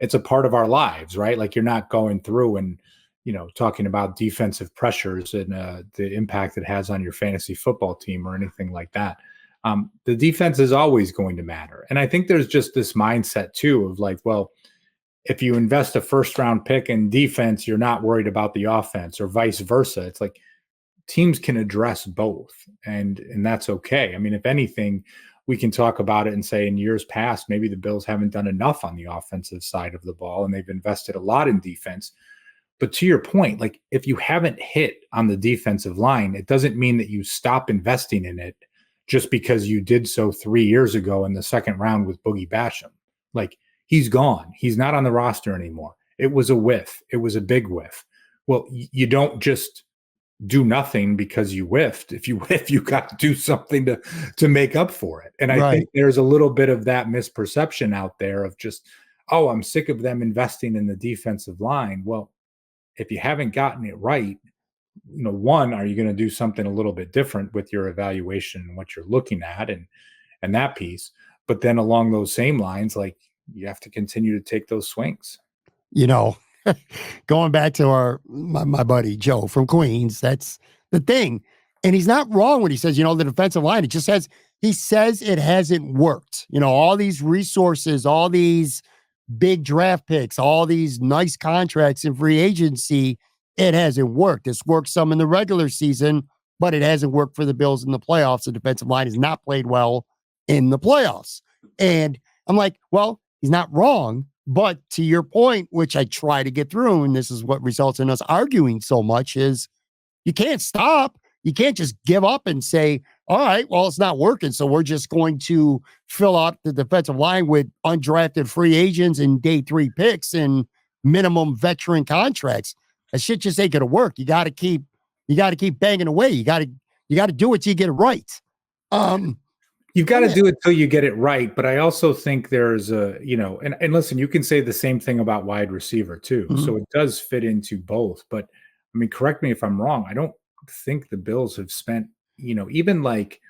it's a part of our lives, right? Like you're not going through and, talking about defensive pressures and the impact it has on your fantasy football team or anything like that. The defense is always going to matter. And I think there's just this mindset too of like, well, if you invest a first round pick in defense, you're not worried about the offense, or vice versa. It's like teams can address both, and that's okay. I mean, if anything, we can talk about it and say in years past, maybe the Bills haven't done enough on the offensive side of the ball and they've invested a lot in defense. But to your point, like if you haven't hit on the defensive line, it doesn't mean that you stop investing in it just because you did so 3 years ago in the second round with Boogie Basham. Like he's gone. He's not on the roster anymore. It was a whiff. It was a big whiff. Well, you don't just do nothing because you whiffed. If you whiff, you got to do something to make up for it. And I think there's a little bit of that misperception out there of just, oh, I'm sick of them investing in the defensive line. Well, if you haven't gotten it right, one, are you going to do something a little bit different with your evaluation and what you're looking at and that piece? But then along those same lines, like you have to continue to take those swings. Going back to my buddy Joe from Queens, that's the thing. And he's not wrong when he says, the defensive line, he says it hasn't worked. All these resources, all these big draft picks, all these nice contracts in free agency, it hasn't worked. It's worked some in the regular season, but it hasn't worked for the Bills in the playoffs. The defensive line has not played well in the playoffs. And I'm like, well, he's not wrong. But to your point, which I try to get through, and this is what results in us arguing so much, is you can't stop. You can't just give up and say, all right, well, it's not working, so we're just going to fill out the defensive line with undrafted free agents and day 3 picks and minimum veteran contracts. That shit just ain't gonna work. You gotta keep banging away. You gotta do it till you get it right. You've got to do it till you get it right. But I also think there's and listen, you can say the same thing about wide receiver too. So it does fit into both. But I mean, correct me if I'm wrong. I don't think the Bills have spent, even like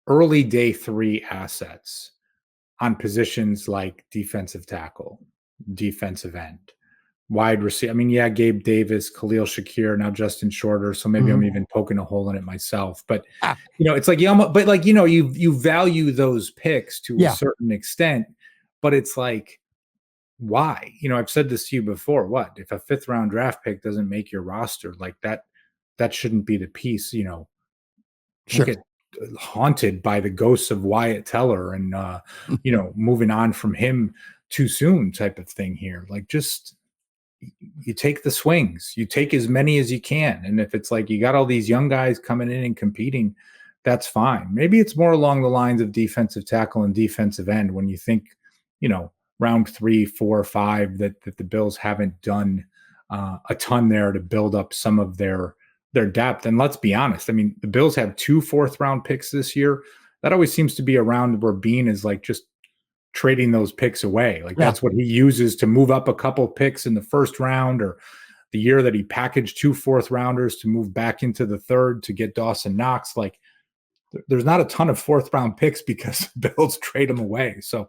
early day 3 assets on positions like defensive tackle, defensive end, wide receiver. I mean, yeah, Gabe Davis, Khalil Shakir, now Justin Shorter. So maybe I'm even poking a hole in it myself. But it's like you value those picks to a certain extent. But it's like, why? I've said this to you before. What if a 5th round draft pick doesn't make your roster? Like that shouldn't be the piece. Sure. Get haunted by the ghosts of Wyatt Teller and moving on from him too soon type of thing here. Like just. You take the swings, you take as many as you can. And if it's like you got all these young guys coming in and competing, that's fine. Maybe it's more along the lines of defensive tackle and defensive end when you think, round 3, 4, 5, that the Bills haven't done a ton there to build up some of their depth. And let's be honest, I mean, the Bills have 2 4th round picks this year. That always seems to be a round where Bean is like just trading those picks away. Like that's what he uses to move up a couple picks in the 1st round, or the year that he packaged 2 4th rounders to move back into the 3rd to get Dawson Knox. Like there's not a ton of 4th round picks because the Bills trade them away. So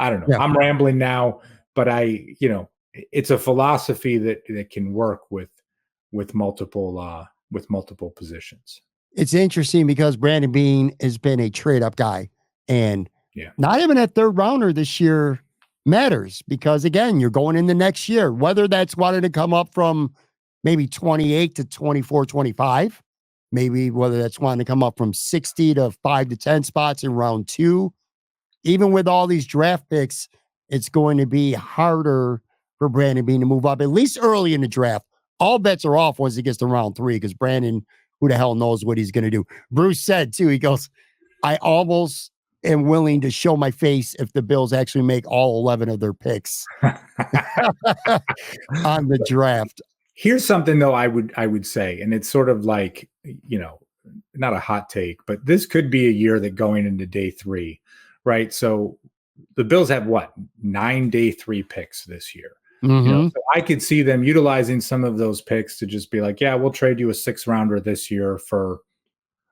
I don't know. Yeah. I'm rambling now, but it's a philosophy that can work with multiple positions. It's interesting because Brandon Beane has been a trade up guy, and not even that 3rd rounder this year matters because, again, you're going in the next year, whether that's wanting to come up from maybe 28 to 24, 25, maybe whether that's wanting to come up from 60 to 5 to 10 spots in round 2. Even with all these draft picks, it's going to be harder for Brandon Beane to move up, at least early in the draft. All bets are off once he gets to round 3 because Brandon, who the hell knows what he's going to do. Bruce said, too, he goes, I almost am willing to show my face if the Bills actually make all 11 of their picks on the draft. Here's something, though, I would say, and it's sort of like, not a hot take, but this could be a year that going into day 3, right? So the Bills have 9 day 3 picks this year. Mm-hmm. So I could see them utilizing some of those picks to just be like, yeah, we'll trade you a 6th rounder this year for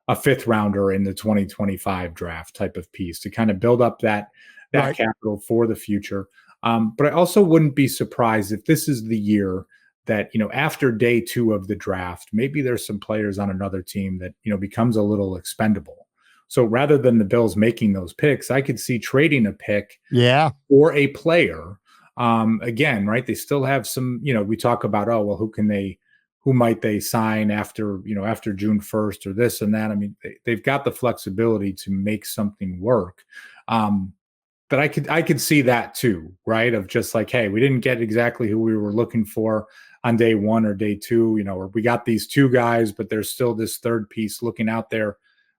a 5th rounder in the 2025 draft type of piece to kind of build up that Right. capital for the future. But I also wouldn't be surprised if this is the year that, after day 2 of the draft, maybe there's some players on another team that, becomes a little expendable. So rather than the Bills making those picks, I could see trading a pick Yeah. or a player. Again, right? They still have some, we talk about, oh, well, who might they sign after June 1st or this and that. I mean, they've got the flexibility to make something work. But I could see that too, right? Of just like, hey, we didn't get exactly who we were looking for on day 1 or day 2, or we got these 2 guys, but there's still this 3rd piece looking out there.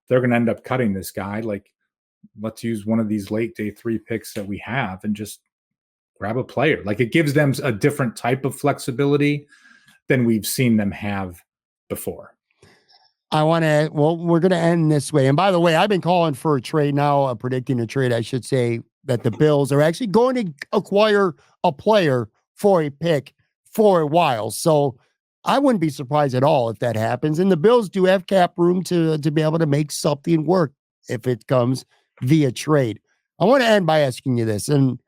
They're going to end up cutting this guy. Like, let's use one of these late day 3 picks that we have and just grab a player. Like, it gives them a different type of flexibility than we've seen them have before. We're going to end this way. And by the way, I've been calling for a trade now, predicting a trade, I should say, that the Bills are actually going to acquire a player for a pick for a while. So I wouldn't be surprised at all if that happens. And the Bills do have cap room to be able to make something work if it comes via trade. I want to end by asking you this, and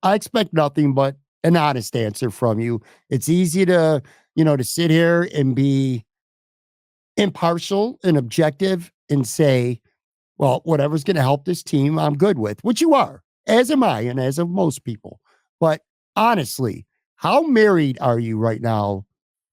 I expect nothing but an honest answer from you. It's easy to sit here and be impartial and objective and say, well, whatever's going to help this team, I'm good with, which you are, as am I, and as of most people. But honestly, how married are you right now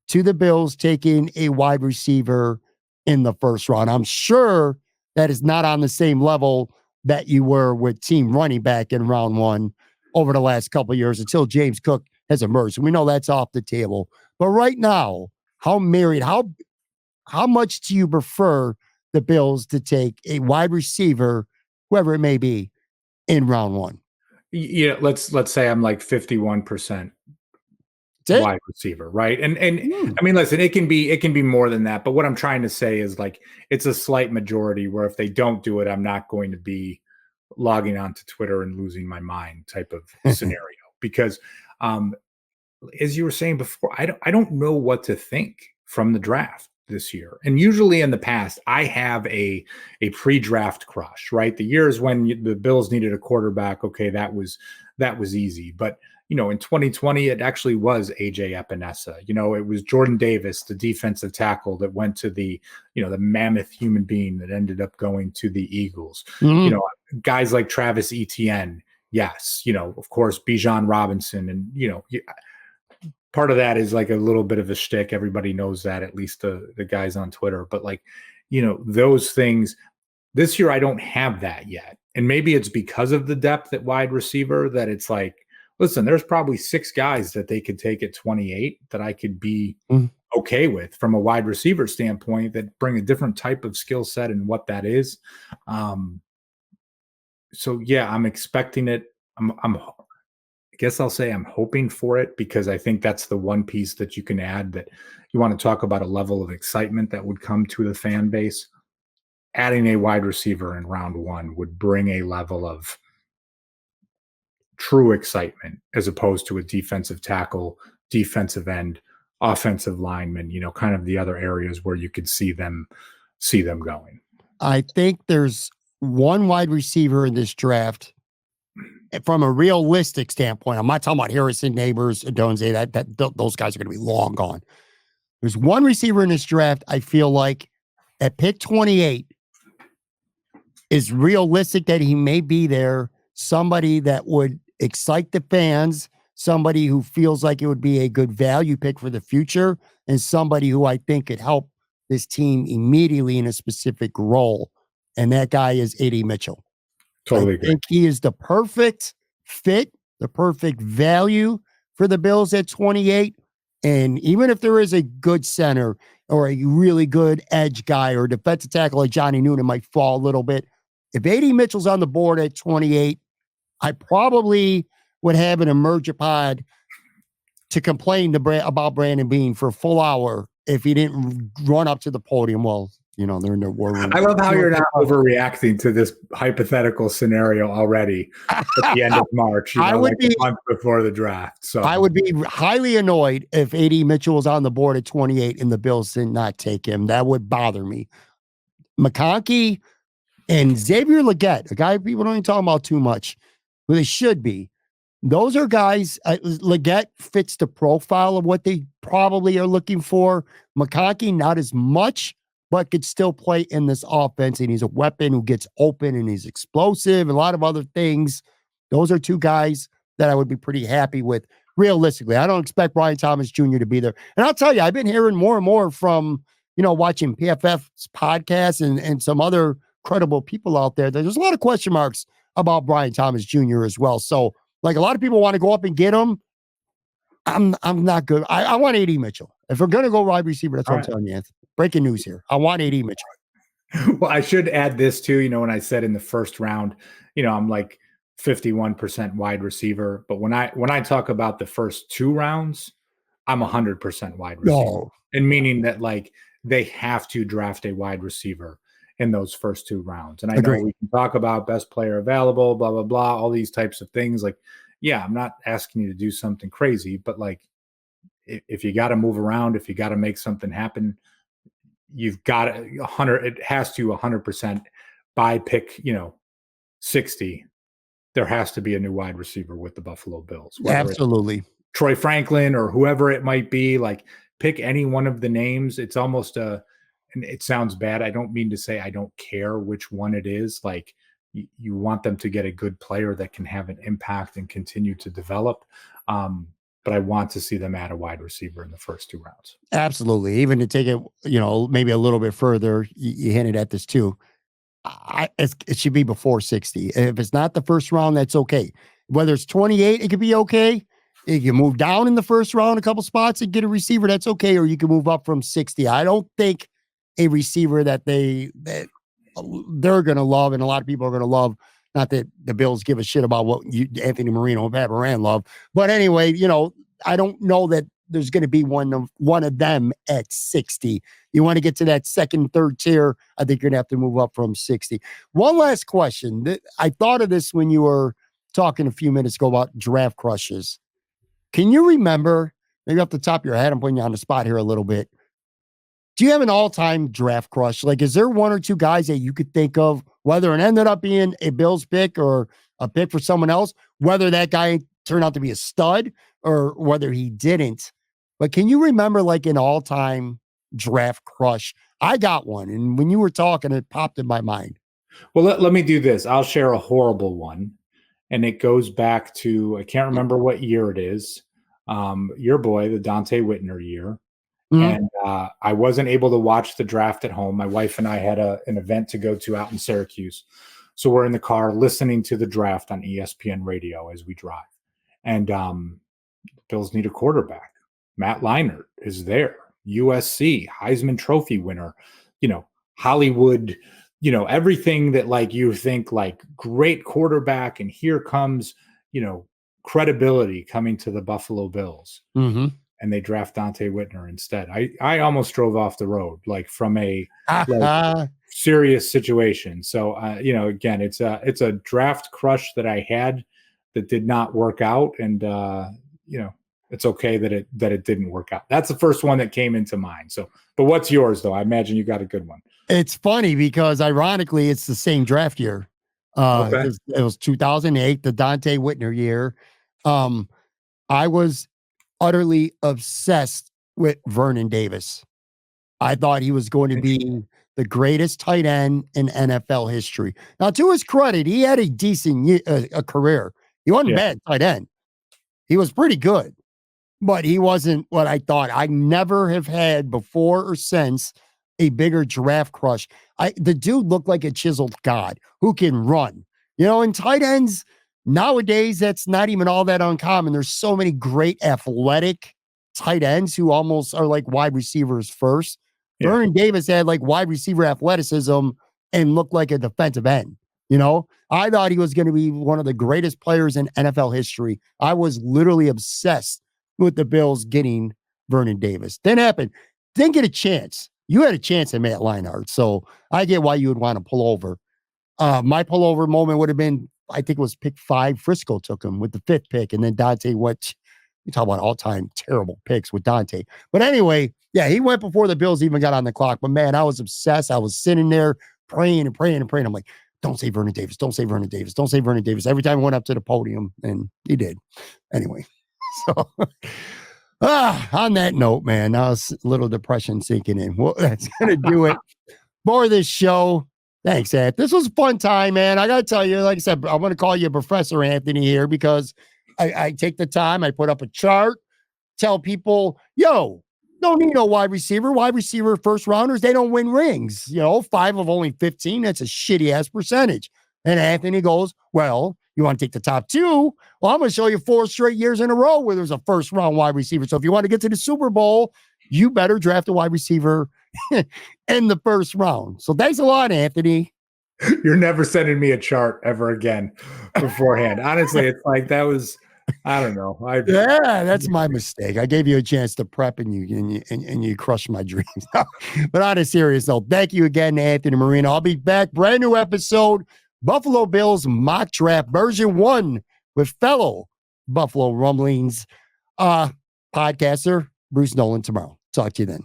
to the Bills taking a wide receiver in the 1st round? I'm sure that is not on the same level that you were with team running back in round 1 over the last couple of years until James Cook has emerged. And we know that's off the table. But right now, how much do you prefer the Bills to take a wide receiver, whoever it may be, in round 1? Yeah, let's say I'm like 51% wide receiver, right? And I mean, listen, it can be more than that, but what I'm trying to say is, like, it's a slight majority where if they don't do it, I'm not going to be logging onto Twitter and losing my mind type of scenario. Because as you were saying before, I don't know what to think from the draft this year. And usually in the past, I have a pre-draft crush, right? The years when the Bills needed a quarterback, okay, that was easy. But in 2020, it actually was AJ Epinesa. It was Jordan Davis, the defensive tackle that went to the mammoth human being that ended up going to the Eagles. Mm-hmm. Guys like Travis Etienne, yes. Of course, Bijan Robinson, and part of that is like a little bit of a shtick. Everybody knows that, at least the guys on Twitter. But those things, this year I don't have that yet. And maybe it's because of the depth at wide receiver that it's like, listen, there's probably 6 guys that they could take at 28 that I could be okay with from a wide receiver standpoint that bring a different type of skill set and what that is. So yeah, I'm expecting it. I guess I'll say I'm hoping for it, because I think that's the one piece that you can add that you want to talk about a level of excitement that would come to the fan base. Adding a wide receiver in round 1 would bring a level of true excitement as opposed to a defensive tackle, defensive end, offensive lineman, kind of the other areas where you could see them going. I think there's one wide receiver in this draft from a realistic standpoint. I'm not talking about Harrison, Neighbors, Adonze, that those guys are going to be long gone. There's one receiver in this draft I feel like at pick 28 is realistic that he may be there, somebody that would excite the fans, somebody who feels like it would be a good value pick for the future, and somebody who I think could help this team immediately in a specific role. And that guy is A.D. Mitchell. Totally I agree. think he is the perfect fit, the perfect value for the Bills at 28. And even if there is a good center or a really good edge guy or defensive tackle like Johnny Noonan might fall a little bit, if A.D. Mitchell's on the board at 28, I probably would have an emergipod to complain about Brandon Beane for a full hour if he didn't run up to the podium. Well, they're in their war room. I love how you're not overreacting to this hypothetical scenario already at the end of March, I would like a month before the draft. So I would be highly annoyed if AD Mitchell was on the board at 28 and the Bills did not take him. That would bother me. McConkey and Xavier Legette, a guy people don't even talk about too much, who they should be. Those are guys, Legette fits the profile of what they probably are looking for. McConkey, not as much, but could still play in this offense. And he's a weapon who gets open and he's explosive and a lot of other things. Those are two guys that I would be pretty happy with. Realistically, I don't expect Brian Thomas Jr. to be there. And I'll tell you, I've been hearing more and more from, watching PFF's podcast and some other credible people out there. There's a lot of question marks about Brian Thomas Jr. as well. So, like, a lot of people want to go up and get him. I'm not good. I want AD Mitchell. If we're going to go wide receiver, that's what I'm telling you, Anthony. Breaking news here. I want AD Mitchell. Well, I should add this too. When I said in the first round, I'm like 51% wide receiver. But when I talk about the first 2 rounds, I'm 100% wide receiver. No. And meaning that, like, they have to draft a wide receiver in those first 2 rounds. And I know we can talk about best player available, blah, blah, blah, all these types of things. Like, yeah, I'm not asking you to do something crazy, but like, if you got to move around, if you got to make something happen, you've got 100, it has to 100% by pick, 60. There has to be a new wide receiver with the Buffalo Bills. Absolutely. Troy Franklin or whoever it might be, like, pick any one of the names. It's almost and it sounds bad. I don't mean to say I don't care which one it is. Like, you want them to get a good player that can have an impact and continue to develop. But I want to see them add a wide receiver in the first 2 rounds. Absolutely. Even to take it, maybe a little bit further, you hinted at this too. It should be before 60. If it's not the first round, that's okay. Whether it's 28, it could be okay. You can move down in the first round a couple spots and get a receiver, that's okay. Or you can move up from 60. I don't think a receiver that they're going to love, and a lot of people are going to love, not that the Bills give a shit about what Anthony Marino and Pat Moran love, but anyway, I don't know that there's going to be one of them at 60. You want to get to that second, third tier, I think you're going to have to move up from 60. One last question. I thought of this when you were talking a few minutes ago about draft crushes. Can you remember, maybe off the top of your head, I'm putting you on the spot here a little bit, do you have an all-time draft crush? Like, is there one or two guys that you could think of, whether it ended up being a Bills pick or a pick for someone else, whether that guy turned out to be a stud or whether he didn't? But can you remember, like, an all-time draft crush? I got one, and when you were talking, it popped in my mind. Well, let me do this. I'll share a horrible one, and it goes back to, I can't remember what year it is, your boy, the Dante Whitner year. And I wasn't able to watch the draft at home. My wife and I had an event to go to out in Syracuse. So we're in the car listening to the draft on ESPN radio as we drive. And Bills need a quarterback. Matt Leinart is there. USC, Heisman Trophy winner, Hollywood, everything that, like, you think, like, great quarterback. And here comes, credibility coming to the Buffalo Bills. Mm-hmm. And they draft Dante Whitner instead. I almost drove off the road, like, from a serious situation. So, again, it's a draft crush that I had that did not work out. And, it's okay that it didn't work out. That's the first one that came into mind. So, but what's yours, though? I imagine you got a good one. It's funny because, ironically, it's the same draft year. Okay. It was 2008, the Dante Whitner year. I was utterly obsessed with Vernon Davis. I thought he was going to be the greatest tight end in NFL history. Now, to his credit, he had a decent a career. He wasn't bad tight end. He was pretty good, but he wasn't what I thought. I never have had before or since a bigger draft crush. The dude looked like a chiseled god who can run. And tight ends nowadays, that's not even all that uncommon. There's so many great athletic tight ends who almost are like wide receivers first. Yeah. Vernon Davis had like wide receiver athleticism and looked like a defensive end. I thought he was going to be one of the greatest players in NFL history. I was literally obsessed with the Bills getting Vernon Davis. Didn't happen. Didn't get a chance. you had a chance at Matt Leinart. So I get why you would want to pull over. My pullover moment would have been, I think it was pick 5. Frisco took him with the 5th pick. And then Dante went, you talk about all-time terrible picks with Dante. But anyway, yeah, he went before the Bills even got on the clock. But man, I was obsessed. I was sitting there praying and praying and praying. I'm like, don't say Vernon Davis. Don't say Vernon Davis. Don't say Vernon Davis. Every time I went up to the podium, and he did. Anyway, so on that note, man, now it's a little depression sinking in. Well, that's going to do it for this show. Thanks, Ed. This was a fun time, man. I got to tell you, like I said, I'm going to call you Professor Anthony here because I take the time. I put up a chart, tell people, yo, don't need no wide receiver. Wide receiver first rounders, they don't win rings. 5 of only 15. That's a shitty ass percentage. And Anthony goes, well, you want to take the top 2? Well, I'm going to show you 4 straight years in a row where there's a first round wide receiver. So if you want to get to the Super Bowl, you better draft a wide receiver in the first round. So thanks a lot, Anthony. You're never sending me a chart ever again beforehand. Honestly, it's like that was, I don't know. Yeah, that's my mistake. I gave you a chance to prep and you crushed my dreams. But on a serious note, thank you again, Anthony Marino. I'll be back. Brand new episode, Buffalo Bills mock draft version 1 with fellow Buffalo Rumblings podcaster Bruce Nolan tomorrow. Talk to you then.